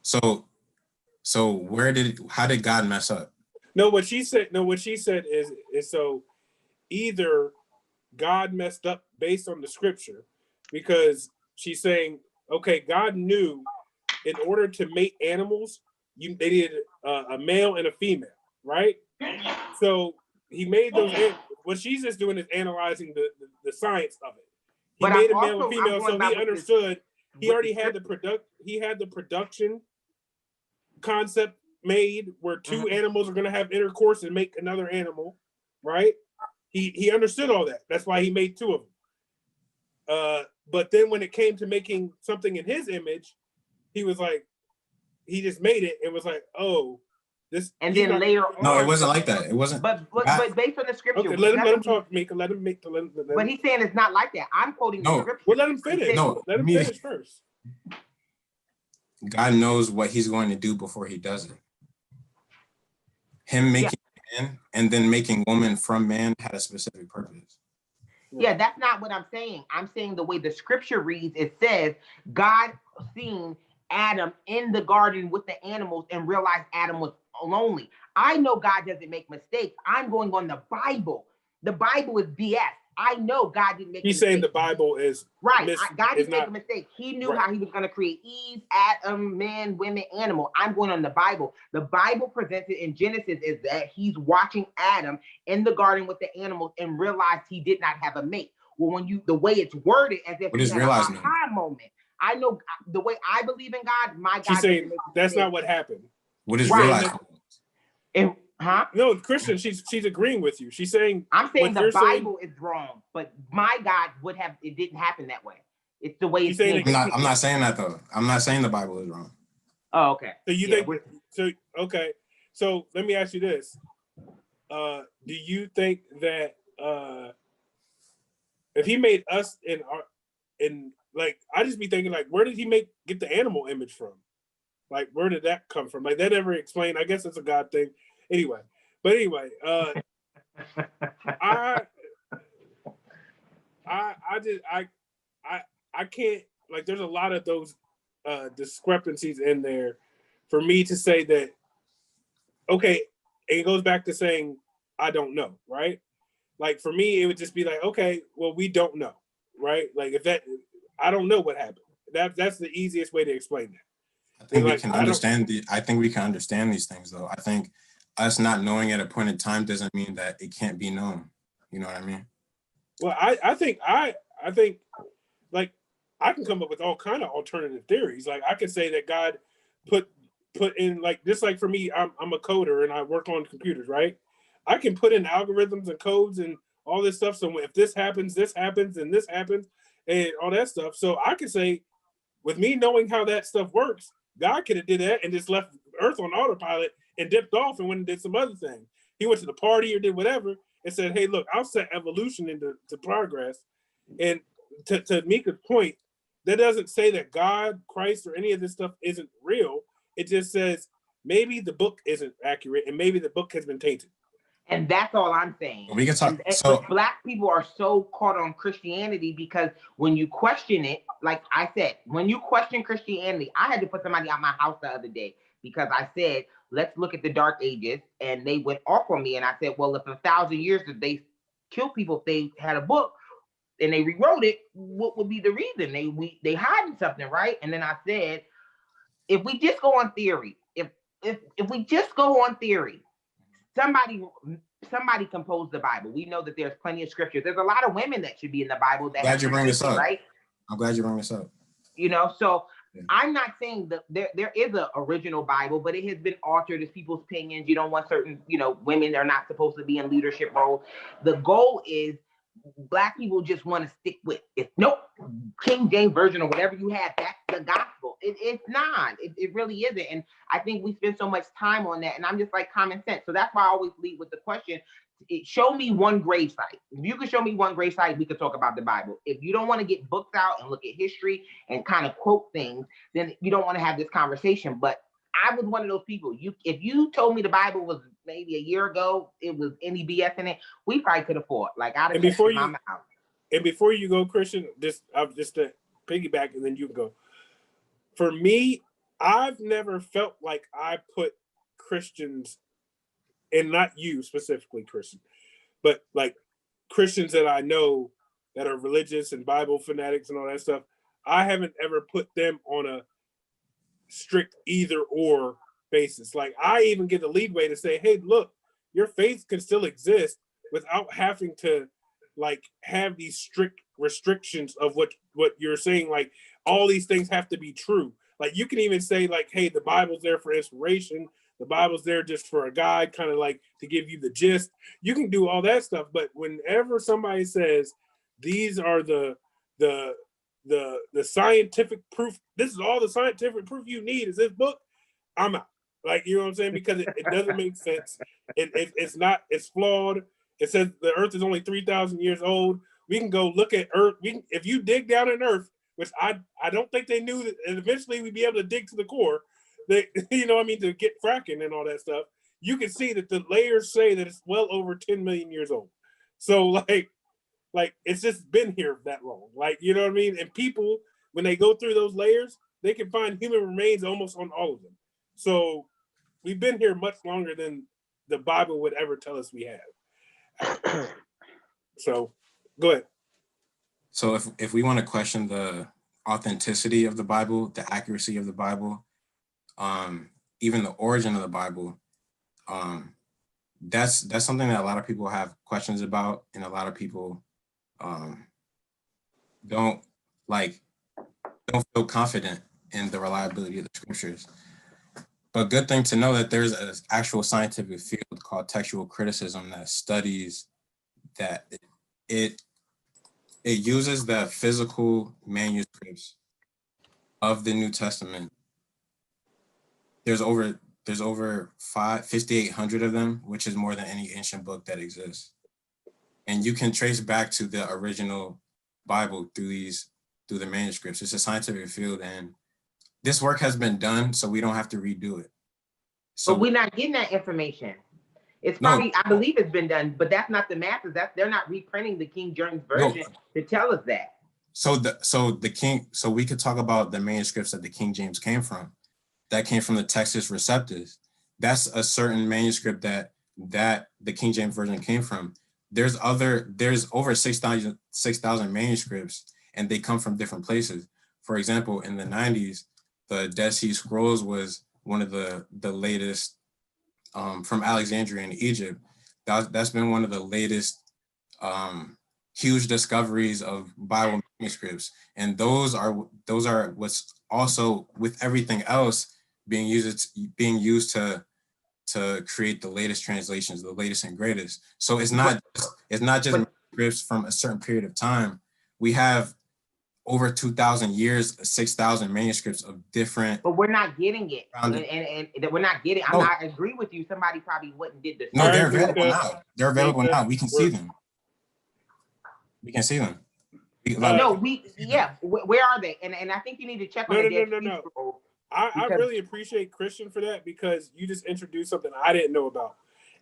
So how did God mess up? No, what she said is so either God messed up based on the scripture, because she's saying, okay, God knew in order to mate animals, they needed a male and a female, right? So he made those animals. What she's just doing is analyzing the science of it. He made a male and female, so he understood. He already had the production concept made where two animals are going to have intercourse and make another animal, right? He understood all that. That's why he made two of them. But then when it came to making something in his image, he was like, he just made it and was like, oh, this. And then later on, no, it wasn't like that. It wasn't. But based on the scripture, okay, let him talk, Mika. Let him make the. But he's saying it's not like that. I'm quoting the scripture. Well, let him finish. Let him finish first. God knows what he's going to do before he does it. Him making man and then making woman from man had a specific purpose. Yeah, that's not what I'm saying. I'm saying the way the scripture reads, it says God seen Adam in the garden with the animals and realized Adam was lonely. I know God doesn't make mistakes. I'm going on the Bible. The Bible is BS. I know God didn't make. He's saying the Bible is right. God didn't make a mistake. He knew how he was going to create Eve, Adam, man, women, animal. I'm going on the Bible. The Bible presents it in Genesis is that he's watching Adam in the garden with the animals and realized he did not have a mate. Well, the way it's worded, as if he had an aha moment. I know the way I believe in God. My God. She's saying that's not what happened. What is realized? And no, Christian, she's agreeing with you. She's saying I'm saying the Bible is wrong, but my God would have. It didn't happen that way. It's the way it's saying. I'm not saying that though. I'm not saying the Bible is wrong. Oh, okay. So you think so? Okay. So let me ask you this: do you think that if he made us in like, I just be thinking like, where did he get the animal image from? Like, where did that come from? Like, that never explained. I guess it's a God thing. Anyway, I can't, like, there's a lot of those discrepancies in there for me to say that, okay, it goes back to saying, I don't know, right? Like, for me, it would just be like, okay, well, we don't know, right? Like, I don't know what happened. That's the easiest way to explain that. I think we can understand these things though. I think us not knowing at a point in time doesn't mean that it can't be known. You know what I mean? Well, I think like I can come up with all kind of alternative theories. Like I could say that God put in, like, just like for me, I'm a coder and I work on computers, right? I can put in algorithms and codes and all this stuff. So if this happens, and this happens, and all that stuff. So I could say, with me knowing how that stuff works, God could have did that and just left Earth on autopilot and dipped off and went and did some other thing. He went to the party or did whatever and said, hey, look, I'll set evolution into progress. And to Mika's point, that doesn't say that God, Christ, or any of this stuff isn't real. It just says maybe the book isn't accurate and maybe the book has been tainted. And that's all I'm saying. We can talk. But Black people are so caught on Christianity because when you question it, like I said, when you question Christianity, I had to put somebody out my house the other day because I said, let's look at the Dark Ages. And they went off on me. And I said, well, if 1,000 years that they kill people, if they had a book and they rewrote it, what would be the reason? They hiding something, right? And then I said, if we just go on theory, if we just go on theory, somebody composed the Bible. We know that there's plenty of scriptures. There's a lot of women that should be in the Bible. Glad you bring this up. Right? I'm glad you bring this up. You know, so yeah. I'm not saying that there is an original Bible, but it has been altered as people's opinions. You don't want certain, women are not supposed to be in leadership roles. The goal is Black people just want to stick with it. Nope, King James Version or whatever you have, that's the gospel. It's not. It really isn't. And I think we spend so much time on that. And I'm just like common sense. So that's why I always lead with the question. Show me one grave site. If you can show me one grave site, we could talk about the Bible. If you don't want to get books out and look at history and kind of quote things, then you don't want to have this conversation. But I was one of those people. If you told me the Bible was maybe a year ago, it was any BS in it, we probably could have fought. Like I'd have kept it in my mouth. And before you go, Christian, just to piggyback, and then you can go. For me, I've never felt like I put Christians, and not you specifically, Christian, but like Christians that I know that are religious and Bible fanatics and all that stuff, I haven't ever put them on a strict either or basis. Like I even get the leadway to say, hey, look, your faith can still exist without having to like have these strict restrictions of what you're saying. Like all these things have to be true. Like you can even say like, hey, the Bible's there for inspiration. The Bible's there just for a guide, kind of like to give you the gist. You can do all that stuff. But whenever somebody says these are the scientific proof, this is all the scientific proof you need is this book, I'm out. Like, you know what I'm saying? Because it doesn't make sense. It's flawed. It says the earth is only 3,000 years old. We can go look at earth. If you dig down in earth, which I don't think they knew that, and eventually we'd be able to dig to the core, you know what I mean, to get fracking and all that stuff, you can see that the layers say that it's well over 10 million years old. So like it's just been here that long. Like, you know what I mean? And people, when they go through those layers, they can find human remains almost on all of them. So we've been here much longer than the Bible would ever tell us we have. So go ahead. So if we want to question the authenticity of the Bible, the accuracy of the Bible, even the origin of the Bible, that's something that a lot of people have questions about, and a lot of people don't feel confident in the reliability of the scriptures. But good thing to know that there's an actual scientific field called textual criticism that studies that it uses the physical manuscripts of the New Testament. There's over 5,800 of them, which is more than any ancient book that exists. And you can trace back to the original Bible through the manuscripts. It's a scientific field, and this work has been done, so we don't have to redo it. So, but we're not getting that information. It's probably, I believe it's been done, but that's not the masses. They're not reprinting the King James version to tell us that. So we could talk about the manuscripts that the King James came from. That came from the Textus Receptus. That's a certain manuscript that the King James version came from. There's over 6,000 manuscripts, and they come from different places. For example, in the 90s, the Dead Sea Scrolls was one of the latest from Alexandria in Egypt. That's been one of the latest huge discoveries of Bible manuscripts. And those are what's also, with everything else, being used to create the latest translations, the latest and greatest. So it's not just manuscripts from a certain period of time. We have over 2,000 years, 6,000 manuscripts of different. But we're not getting it, and we're not getting. I agree with you. Somebody probably wouldn't did this. No, they're available now. They're available now. We can see them. We can see them. Where are they? And I think you need to check on the No. I really appreciate Christian for that, because you just introduced something I didn't know about.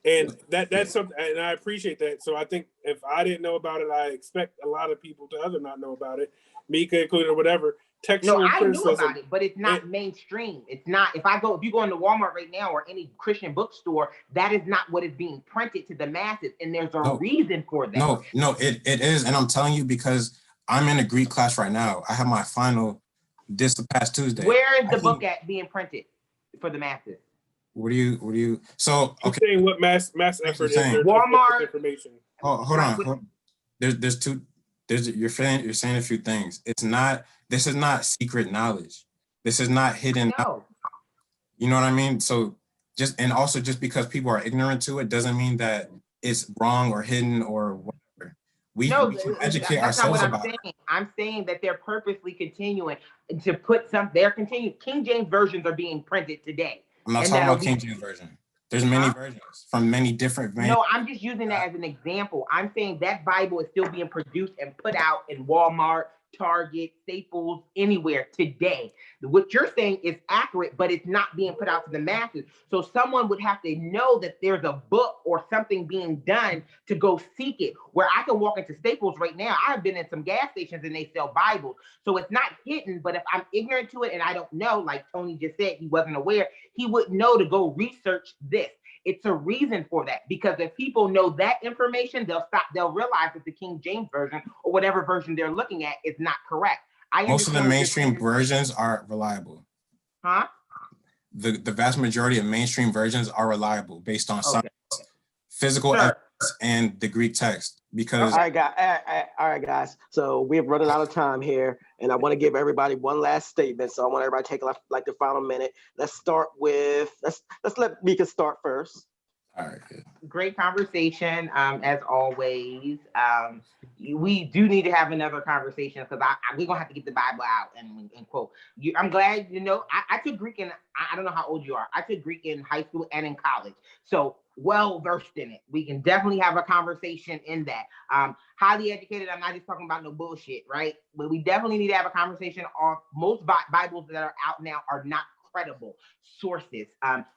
And that's something, and I appreciate that. So I think if I didn't know about it, I expect a lot of people to not know about it, Mika included or whatever. Textual I knew about it, but it's not mainstream. It's not. If you go into Walmart right now or any Christian bookstore, that is not what is being printed to the masses, and there's a reason for that. No, it is, and I'm telling you because I'm in a Greek class right now. I have my final this past Tuesday. Where is the book being printed for the masses? What do you? So okay. You're saying what mass effort is there? Walmart information. Oh, hold on. There's two. You're saying a few things. This is not secret knowledge. This is not hidden. No. You know what I mean? So just because people are ignorant to it doesn't mean that it's wrong or hidden or whatever. We can educate ourselves about it. I'm saying that they're purposely continuing to put King James versions are being printed today. I'm not talking about King James version. There's many versions from many different. No, I'm just using that as an example. I'm saying that Bible is still being produced and put out in Walmart, Target, Staples, anywhere today. What you're saying is accurate, but it's not being put out to the masses. So someone would have to know that there's a book or something being done to go seek it. Where I can walk into Staples right now. I've been in some gas stations and they sell Bibles. So it's not hidden, but if I'm ignorant to it and I don't know, like Tony just said, he wasn't aware, he would know to go research this. It's a reason for that, because if people know that information, they'll realize that the King James Version or whatever version they're looking at is not correct. Most of the mainstream versions are reliable. Huh? The vast majority of mainstream versions are reliable based on science, physical evidence, and the Greek text. Because all right, guys. So we're running out of time here, and I want to give everybody one last statement. So I want everybody to take like the final minute. Let's start with let's let Mika start first. All right. Good. Great conversation, as always. We do need to have another conversation because we're gonna have to get the Bible out and quote. I'm glad I took Greek in. I don't know how old you are. I took Greek in high school and in college, so well versed in it. We can definitely have a conversation in that. Highly educated. I'm not just talking about no bullshit, right? But we definitely need to have a conversation on most Bibles that are out now are not credible sources.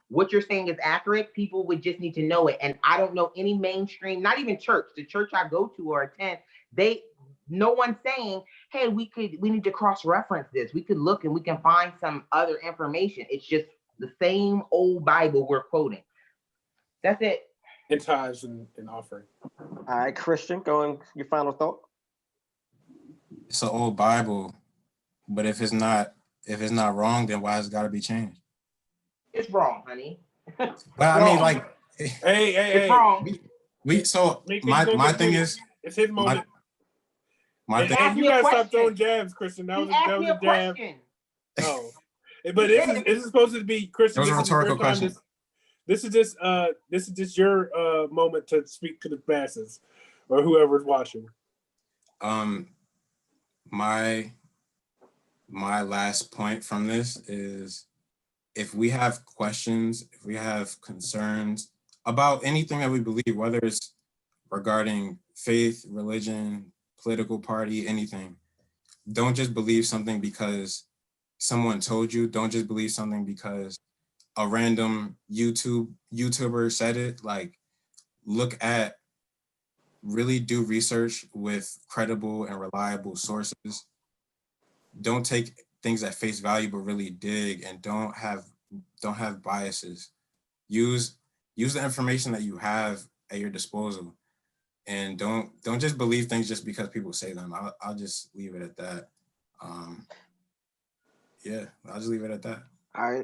What you're saying is accurate. People would just need to know it. And I don't know any mainstream, not even church, the church I go to or attend, no one's saying, hey, we need to cross-reference this. We could look and we can find some other information. It's just the same old Bible we're quoting. That's it. And tithes and offering. All right, Christian, go on your final thought. It's an old Bible, but if it's not wrong, then why has it got to be changed? It's wrong, honey. But I mean, like, it's wrong. My thing is, it's his moment. My thing. And you gotta stop throwing jabs, Christian. That was a jab. Oh, but this is supposed to be Christian. It was a rhetorical question. This is just your moment to speak to the masses or whoever's watching. My last point from this is, if we have questions, if we have concerns about anything that we believe, whether it's regarding faith, religion, political party, anything, don't just believe something because someone told you. Don't just believe something because a random YouTuber said it. Like, really do research with credible and reliable sources. Don't take things at face value, but really dig, and don't have biases. Use the information that you have at your disposal, and don't just believe things just because people say them. I'll just leave it at that. Yeah, I'll just leave it at that. All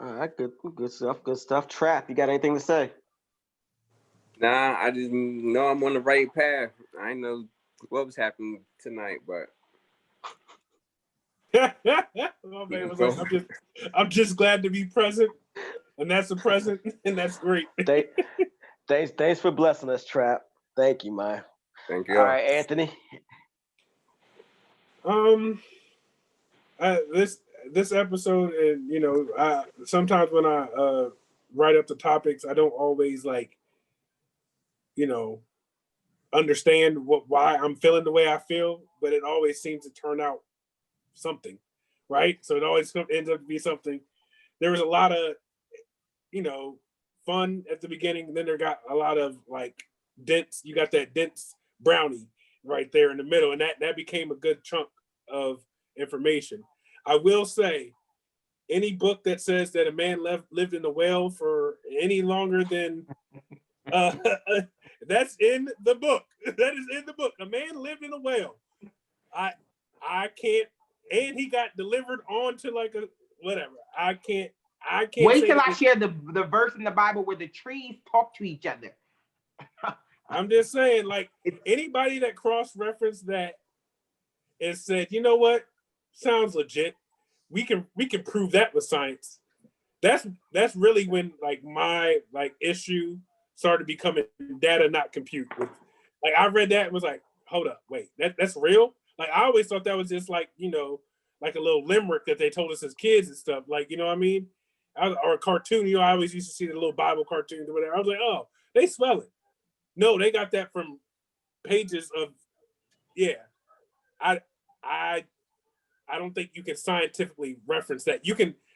right, good stuff. Trap, you got anything to say? Nah, I just know I'm on the right path. I didn't know what was happening tonight, but oh, man, was like, I'm just glad to be present, and that's a present, and that's great. Thanks for blessing us, Trap. Thank you, man. Thank you. All right, Anthony. This episode, and sometimes when I write up the topics, I don't always understand why I'm feeling the way I feel, but it always seems to turn out something, right? So it always ends up to be something. There was a lot of, fun at the beginning, and then there got a lot of dense. You got that dense brownie right there in the middle, and that became a good chunk of information. I will say, any book that says that a man lived in a well for any longer than that's in the book. That is in the book. A man lived in a well. I can't, and he got delivered onto a whatever. I can't wait till I share the verse in the Bible where the trees talk to each other. I'm just saying, anybody that cross-referenced that and said, you know what, sounds legit. We can prove that with science. That's really when my issue started becoming data, not compute. I read that and was like, hold up, wait, that's real? I always thought that was just a little limerick that they told us as kids and stuff. You know what I mean? Or a cartoon, I always used to see the little Bible cartoons or whatever. I was like, oh, they swell it. No, they got that from pages of, yeah. I don't think you can scientifically reference that.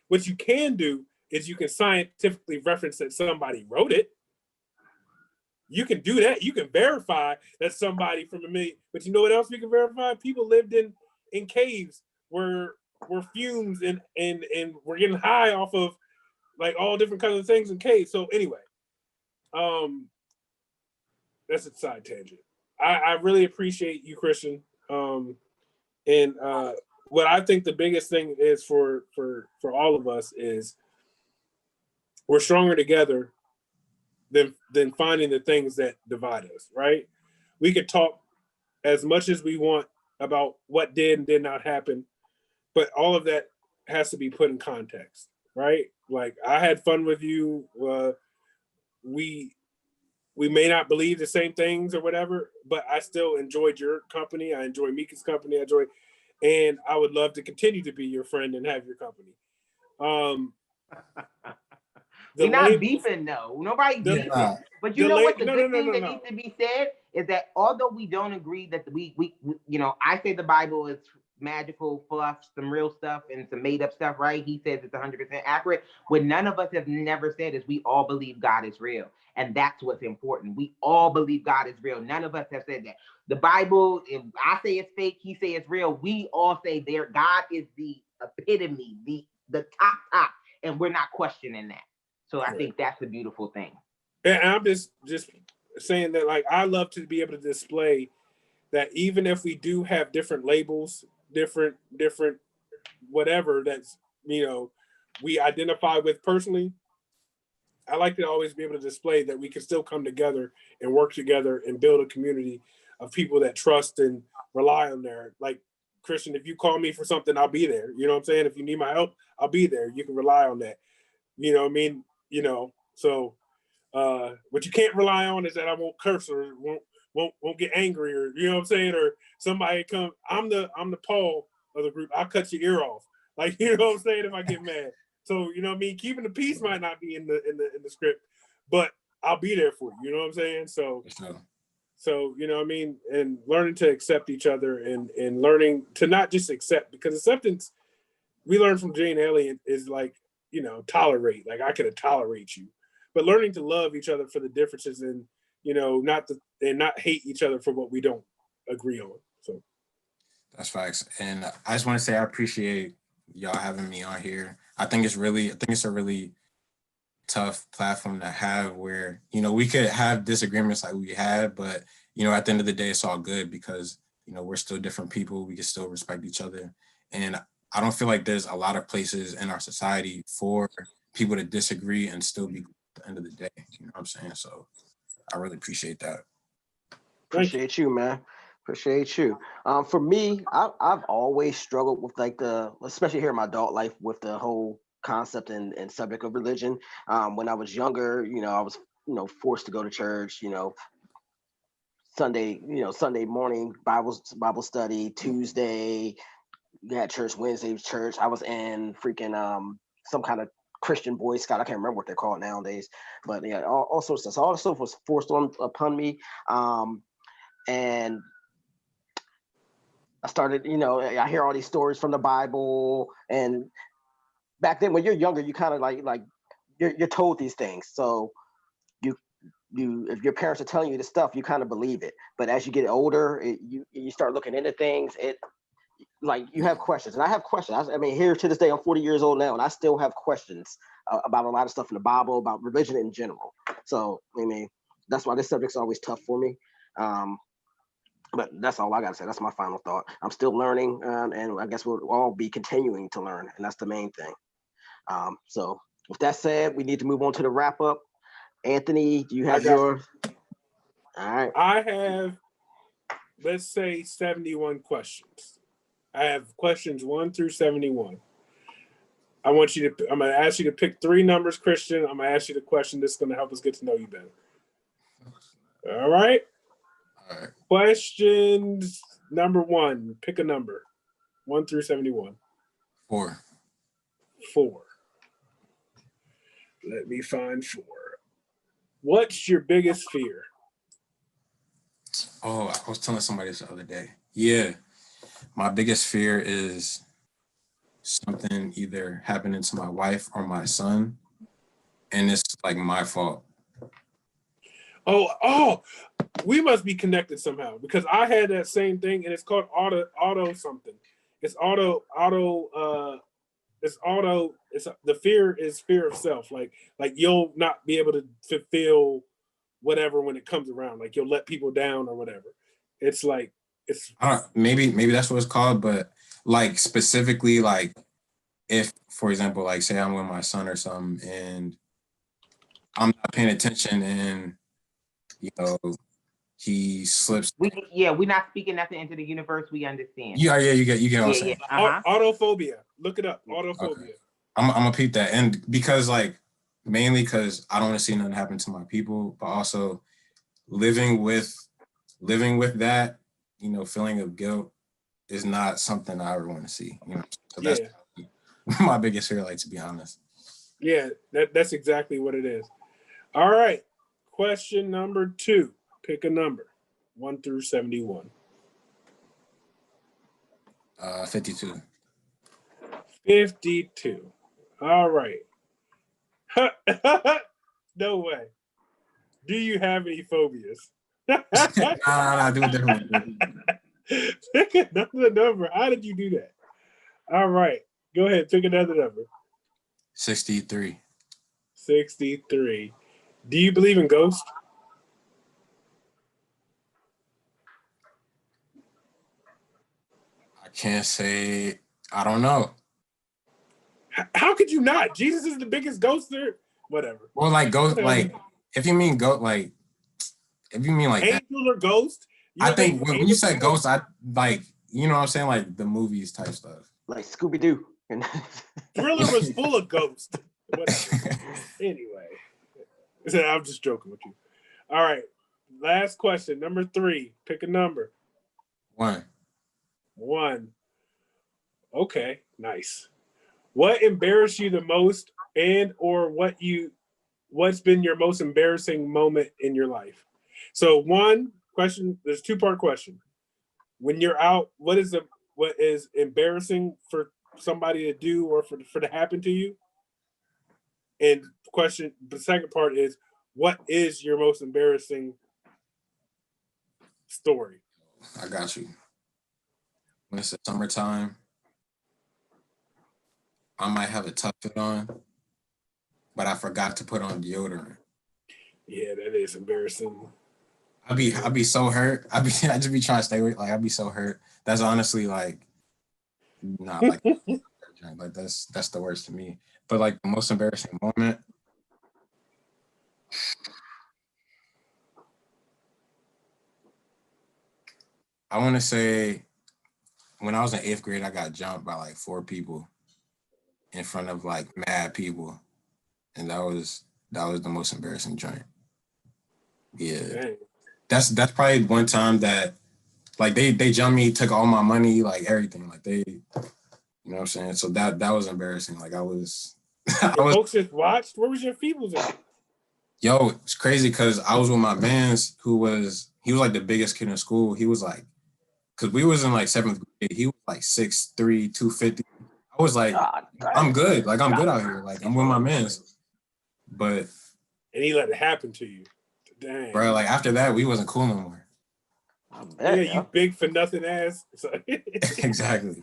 What you can do is you can scientifically reference that somebody wrote it. You can do that. You can verify that somebody from a million. But you know what else we can verify? People lived in caves where fumes and we're getting high off of like all different kinds of things in caves. So anyway, that's a side tangent. I really appreciate you, Christian. And what I think the biggest thing is for all of us is we're stronger together than finding the things that divide us, right? We could talk as much as we want about what did and did not happen, but all of that has to be put in context, right? Like I had fun with you. We may not believe the same things or whatever, but I still enjoyed your company. I enjoy Mika's company. And I would love to continue to be your friend and have your company. We're not beefing though. Nobody beefing. But you know what? The good thing that needs to be said is that although we don't agree that we I say the Bible is magical fluff, some real stuff and some made up stuff, right? He says it's 100% accurate. What none of us have never said is we all believe God is real. And that's what's important. We all believe God is real. None of us have said that. The Bible, if I say it's fake, he say it's real. We all say God is the epitome, the top, and we're not questioning that. So I think that's the beautiful thing. And I'm just saying that, like, I love to be able to display that even if we do have different labels, different whatever that's, we identify with personally, I like to always be able to display that we can still come together and work together and build a community of people that trust and rely on their, like, Christian, if you call me for something, I'll be there. You know what I'm saying? If you need my help, I'll be there. You can rely on that. You know what I mean? So what you can't rely on is that I won't curse or won't get angry, or you know what I'm saying, or somebody come. I'm the Paul of the group. I'll cut your ear off, like, you know what I'm saying, if I get mad. So you know what I mean. Keeping the peace might not be in the script, but I'll be there for you. You know what I'm saying. So you know what I mean, and learning to accept each other and learning to not just accept, because acceptance, we learned from Jane Elliott, is like, tolerate. Like, I could tolerate you, but learning to love each other for the differences and not hate each other for what we don't agree on. So that's facts. And I just want to say I appreciate y'all having me on here. I think it's a really tough platform to have where, we could have disagreements like we had, but, at the end of the day, it's all good because, we're still different people. We can still respect each other. And I don't feel like there's a lot of places in our society for people to disagree and still be good at the end of the day. You know what I'm saying? So I really appreciate that. Appreciate you, man. Appreciate you. For me, I've always struggled with especially here in my adult life, with the whole concept and subject of religion. When I was younger, I was, forced to go to church, Sunday morning Bible study, Tuesday, you had church, Wednesday was church. I was in freaking some kind of Christian Boy Scout. I can't remember what they're called nowadays, but yeah, all sorts of stuff. So all the stuff was forced upon me. And I started, I hear all these stories from the Bible, and back then when you're younger, you kind of like you're told these things. So you if your parents are telling you this stuff, you kind of believe it. But as you get older, you start looking into things. Like, you have questions, and I have questions. I mean, here to this day, I'm 40 years old now, and I still have questions about a lot of stuff in the Bible, about religion in general. So, I mean, that's why this subject's always tough for me. But that's all I got to say. That's my final thought. I'm still learning, and I guess we'll all be continuing to learn, and that's the main thing. So, with that said, we need to move on to the wrap up. Anthony, do you have your? All right. I have, let's say, 71 questions. I have questions 1 through 71. I'm going to ask you to pick 3 numbers, Christian. I'm going to ask you the question that's going to help us get to know you better. All right. All right. Questions number 1. Pick a number. 1 through 71. 4. 4. Let me find 4. What's your biggest fear? Oh, I was telling somebody this the other day. Yeah. My biggest fear is something either happening to my wife or my son, and it's like my fault. Oh, we must be connected somehow because I had that same thing, and it's called auto something. It's the fear is fear of self. Like you'll not be able to fulfill whatever when it comes around. Like you'll let people down or whatever. It's like it's maybe that's what it's called, but like specifically, like if, for example, like say I'm with my son or something and I'm not paying attention and he slips. We're not speaking nothing into the universe. We understand. Yeah, you get what I'm saying. Autophobia. Look it up. Autophobia. Okay. I'm gonna peep that, and because like mainly because I don't want to see nothing happen to my people, but also living with that, feeling of guilt is not something I ever want to see. So that's my biggest fear, like, to be honest. Yeah, that's exactly what it is. All right. Question number 2. Pick a number. 1 through 71. 52. 52. All right. No way. Do you have any phobias? Nah, do it differently. Pick another number. How did you do that? All right. Go ahead. Pick another number. 63. 63. Do you believe in ghosts? I can't say. I don't know. How could you not? Jesus is the biggest ghost there. Whatever. Well, like ghost, like if you mean ghost, like if you mean like angel that, or ghost. I think when you said ghost, I like what I'm saying, like the movies type stuff, like Scooby Doo. Thriller was full of ghosts. Anyway, I'm just joking with you. All right, last question, number 3. Pick a number. 1. 1. Okay, nice. What embarrassed you the most, and or what's been your most embarrassing moment in your life? So one question, there's 2-part question. When you're out, what is embarrassing for somebody to do or for to happen to you? And the second part is, what is your most embarrassing story? I got you. When it's the summertime, I might have a tuck fit on, but I forgot to put on deodorant. Yeah, that is embarrassing. I'd be so hurt. I just be trying to stay with, like, I'd be so hurt. That's honestly like not like like that's the worst to me. But like the most embarrassing moment, I want to say when I was in 8th grade, I got jumped by like 4 people in front of like mad people, and that was the most embarrassing joint. Yeah. Dang. That's probably one time that like they jumped me, took all my money, like everything, like they, you know what I'm saying? So that was embarrassing. Like I was folks just watched. Where was your feebles at? Yo, it's crazy because I was with my mans he was like the biggest kid in school. He was like, because we was in like 7th grade, he was like 6'3", 250. I was like, I'm good. Like I'm good out here. Like I'm with my mans. But and he let it happen to you. Dang. Bro, like after that, we wasn't cool no more. You big for nothing ass. Exactly.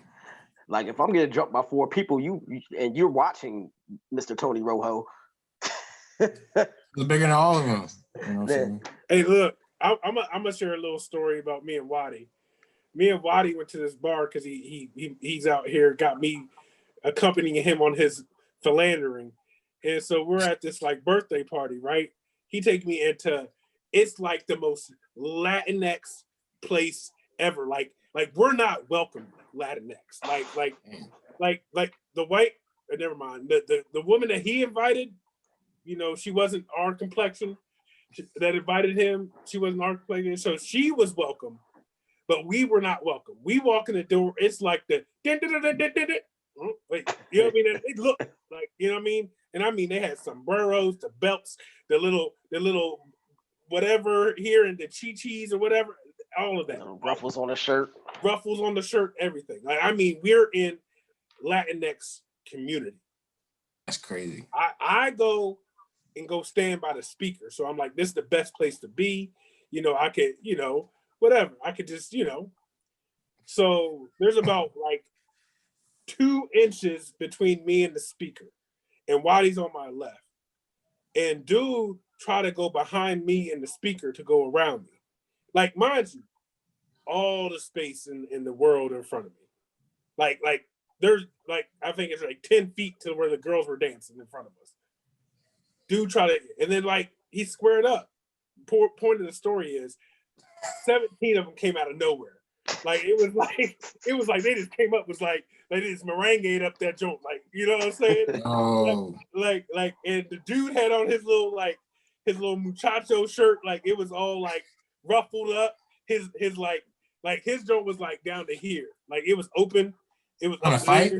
Like if I'm getting jumped by 4 people, and you're watching Mr. Tony Rojo. It's bigger than all of them. You know what I'm saying? Hey, look, I'm gonna share a little story about me and Waddy. Me and Waddy went to this bar because he's out here, got me accompanying him on his philandering. And so we're at this like birthday party, right? He take me into, it's like the most Latinx place ever. Like we're not welcome Latinx. Like the white, never mind. The woman that he invited, she wasn't our complexion. That invited him, she wasn't our complexion. So she was welcome, but we were not welcome. We walk in the door, it's like the wait, you know what I mean? It looked like, you know what I mean? And I mean, they had sombreros, the belts, the little whatever here, and the chi-chis or whatever. all of that. Ruffles on the shirt. Ruffles on the shirt, everything. Like, I mean, we're in Latinx community. That's crazy. I go stand by the speaker. So I'm like, this is the best place to be. You know, I could, you know, whatever. I could just, you know. So there's about like 2 inches between me and the speaker. And Waddy's on my left. And dude tried to go behind me and the speaker to go around me. Like, mind you, all the space in the world in front of me. Like there's like, I think it's like 10 feet to where the girls were dancing in front of us. Dude tried to, and then like he squared up. Point of the story is 17 of them came out of nowhere. Like it was like they just came up, was like they just merengue up that joint, like, you know what I'm saying? Oh. Like and the dude had on his little muchacho shirt, like it was all like ruffled up. His like his joint was like down to here, like it was open. It was on a fight.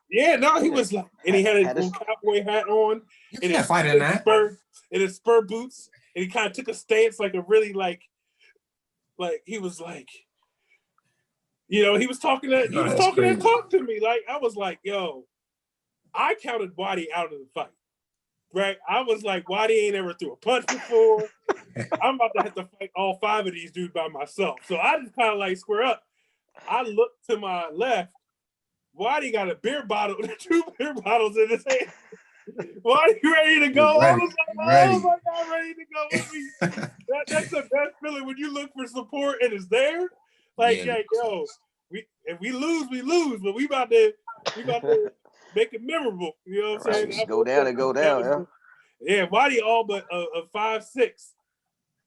Yeah, no, he was like, and he had a little cowboy hat on, and can't fight in that. And his spur boots, and he kind of took a stance like a really like he was like, you know, he was talking that talk to me. Like I was like, yo, I counted Waddy out of the fight. Right? I was like, Waddy ain't ever threw a punch before. I'm about to have to fight all 5 of these dudes by myself. So I just kind of like square up. I looked to my left. Waddy got a beer bottle, 2 beer bottles in his hand. Waddy ready to go? Ready, I was like, oh my God, ready to go with me. That's the best feeling when you look for support and it's there. Like, yeah, yo, if we lose, we lose, but we about to make it memorable. You know what I'm saying? Go down and go down. Yeah, Waddy all but a 5'6".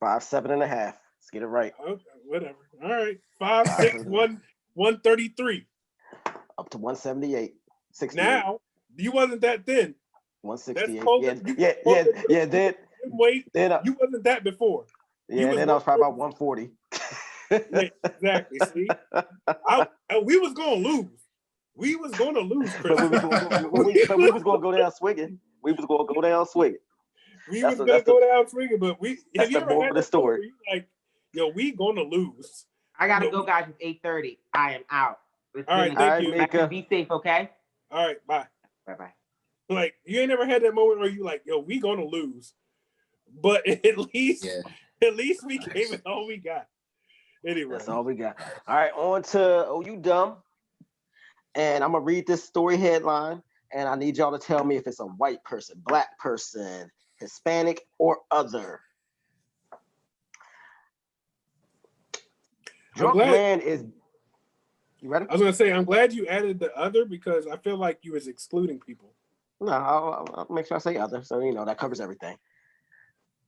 5'7.5". Let's get it right. Okay, whatever. All right. 5'6", 133. Up to 178. 68. Now, you wasn't that thin. 168. Yeah. Then you wasn't that before. Yeah, then I was probably about 140. Yeah, exactly. See, we was gonna lose. We was gonna lose, Chris. But we was gonna go down swinging. We was gonna go down swinging. We was gonna go down swinging, but that's the moral of the story. Like, yo, we gonna lose. I gotta go, guys. It's 8:30. I am out. All right, thank you. Mika. Be safe, okay? All right, bye. Bye. Like, you ain't never had that moment where you like, yo, we gonna lose, but at least we gave it all we got. Anyway, that's all we got. All right, on to You Dumb. And I'm gonna read this story headline, and I need y'all to tell me if it's a white person, black person, Hispanic, or other. Drunk man is. You ready? I was gonna say, I'm glad you added the other because I feel like you was excluding people. No, I'll make sure I say other, so you know that covers everything.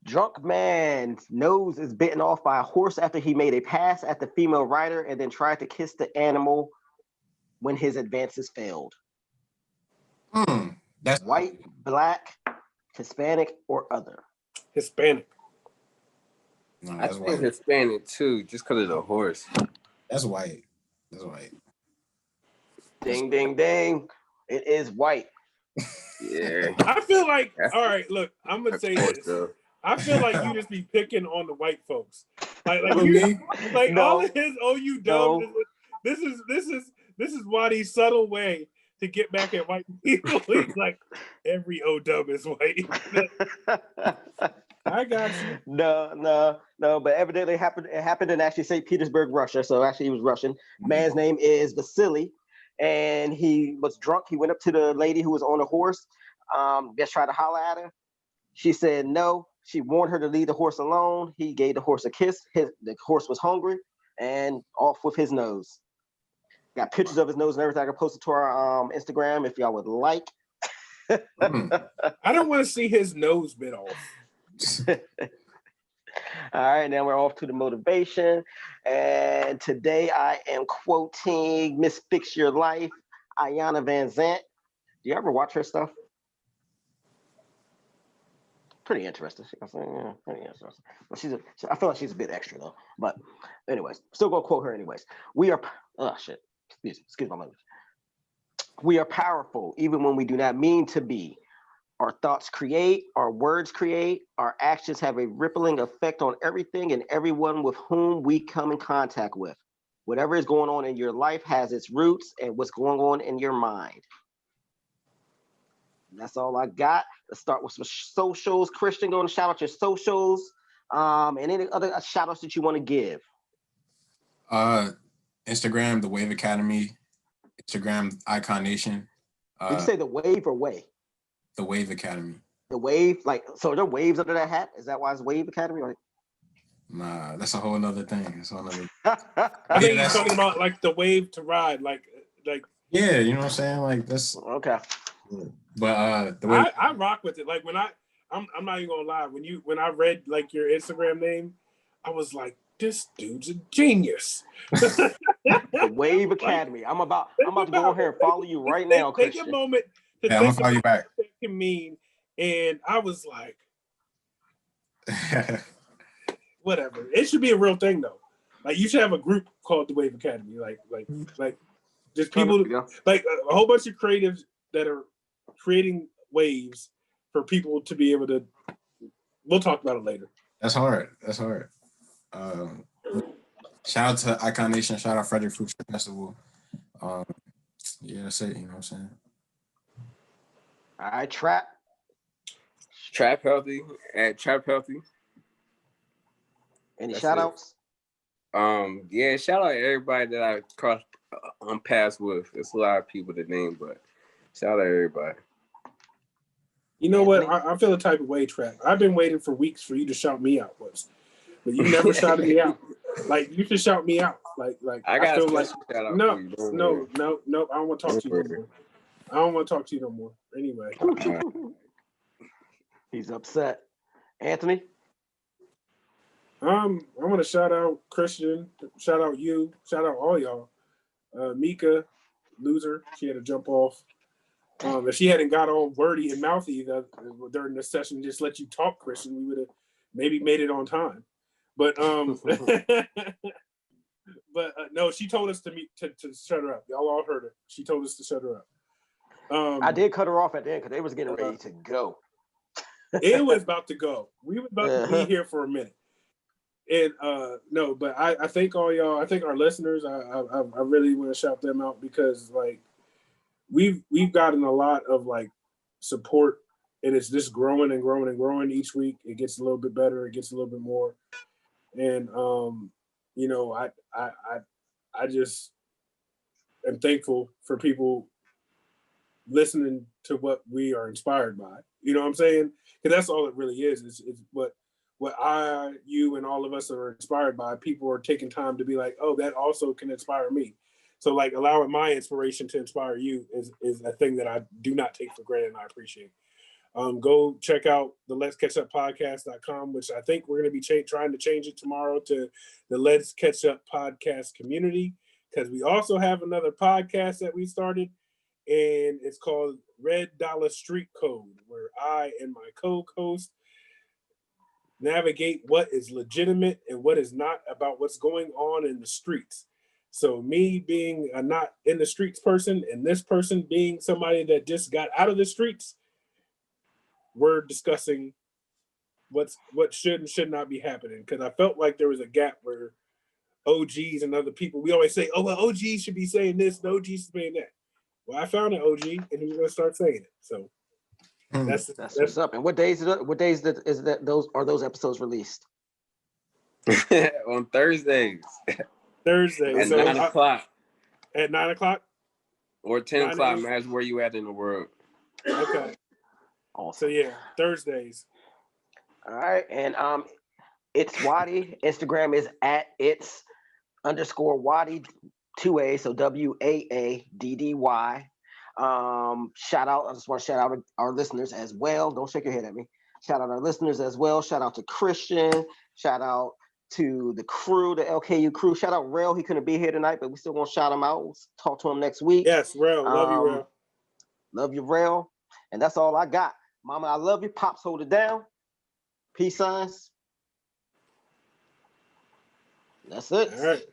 Drunk man's nose is bitten off by a horse after he made a pass at the female rider and then tried to kiss the animal when his advances failed. That's white, black, Hispanic, or other. Hispanic. No, I think Hispanic too, just because of the horse. That's white. Ding, ding, ding. It is white. Yeah. I feel like, all right, look, I'm going to say this. I feel like you just be picking on the white folks. Like no. All of his OU dumb. No. This is Waddy's subtle way to get back at white people. He's like, every O-dub is white. I got you. No, but evidently it happened in actually St. Petersburg, Russia. So actually he was Russian. Man's name is Vasily, and he was drunk. He went up to the lady who was on the horse, just tried to holler at her. She said no. She warned her to leave the horse alone. He gave the horse a kiss. The horse was hungry and off with his nose. Got pictures of his nose and everything. I can post it to our Instagram if y'all would like. I don't want to see his nose bit off. All right, now we're off to the motivation. And today I am quoting Miss Fix Your Life, Ayanna Van Zant. Do you ever watch her stuff? Pretty interesting. Yeah, pretty interesting. But I feel like she's a bit extra though. But anyways, still gonna quote her anyways. Excuse my language. We are powerful even when we do not mean to be. Our thoughts create, our words create, our actions have a rippling effect on everything and everyone with whom we come in contact with. Whatever is going on in your life has its roots and what's going on in your mind. And that's all I got. Let's start with some socials. Christian, go and shout out your socials. And any other shout outs that you want to give. Instagram, The Wave Academy. Instagram, Icon Nation. Did you say the wave or way? The Wave Academy. The wave, like, so are there waves under that hat? Is that why it's Wave Academy? Or... Nah, that's a whole nother thing. That's a whole nother. I think he's talking about like the wave to ride, like. Yeah, you know what I'm saying? Like that's okay. But the way I rock with it. Like when I'm not even gonna lie. When I read like your Instagram name, I was like, this dude's a genius. The Wave Academy. I'm about to go here and follow you right now, Christian. Take a moment to I'm gonna follow you back. What that can mean, and I was like, whatever. It should be a real thing though. Like you should have a group called the Wave Academy. Like just people like a whole bunch of creatives that are creating waves for people to be able to. We'll talk about it later. That's hard. Shout out to Icon Nation. Shout out Frederick Food Festival. Yeah, that's it. You know what I'm saying? All right, Trap Healthy at Trap Healthy. Any shout outs? Yeah, shout out everybody that I crossed paths with. It's a lot of people to name, but shout out everybody. You know what? I feel a type of way, Trap. I've been waiting for weeks for you to shout me out once, but you never shouted me out. Like you should shout me out. Like I feel like shout out no. I don't want to talk to you no more. I don't want to talk to you no more. Anyway, he's upset. Anthony. I want to shout out Christian. Shout out you. Shout out all y'all. Mika, loser. She had to jump off. If she hadn't got all wordy and mouthy during the session, just let you talk, Christian, we would have maybe made it on time. But no, she told us to shut her up. Y'all all heard it. She told us to shut her up. I did cut her off at the end because they was getting ready to go. It was about to go. We were about to be here for a minute. And no, but I thank all y'all. I think our listeners. I really want to shout them out because like we've gotten a lot of like support, and it's just growing and growing and growing each week. It gets a little bit better. It gets a little bit more, and you know, I just am thankful for people listening to what we are inspired by. You know what I'm saying? Because that's all it really is. It's what you, and all of us are inspired by. People are taking time to be like, oh, that also can inspire me. So like allowing my inspiration to inspire you is a thing that I do not take for granted and I appreciate. Go check out the Let's Catch Up podcast.com, which I think we're going to be trying to change it tomorrow to the Let's Catch Up podcast community, because we also have another podcast that we started, and it's called Red Dollar Street Code, where I and my co-host navigate what is legitimate and what is not about what's going on in the streets. So me being a not in the streets person and this person being somebody that just got out of the streets, we're discussing what should and should not be happening. Because I felt like there was a gap where OGs and other people, we always say, oh, well, OGs should be saying this, and OGs should be saying that. Well, I found an OG and he's going to start saying it. So that's what's up. And what days is that those episodes released? On Thursdays. Thursday. At 9 o'clock. At 9 o'clock? Or 10 o'clock, matters where you at in the world. Okay. Awesome. So yeah, Thursdays. All right. And it's Wadi. Instagram is at its_Wadi 2A. So WAADDY. Shout out. I just want to shout out our listeners as well. Don't shake your head at me. Shout out our listeners as well. Shout out to Christian. Shout out to the crew, the LKU crew. Shout out Rel. He couldn't be here tonight, but we still gonna shout him out. We'll talk to him next week. Yes, Rel. Love you, Rel. Love you, Rel. And that's all I got. Mama, I love you. Pops, hold it down. Peace signs. That's it. All right.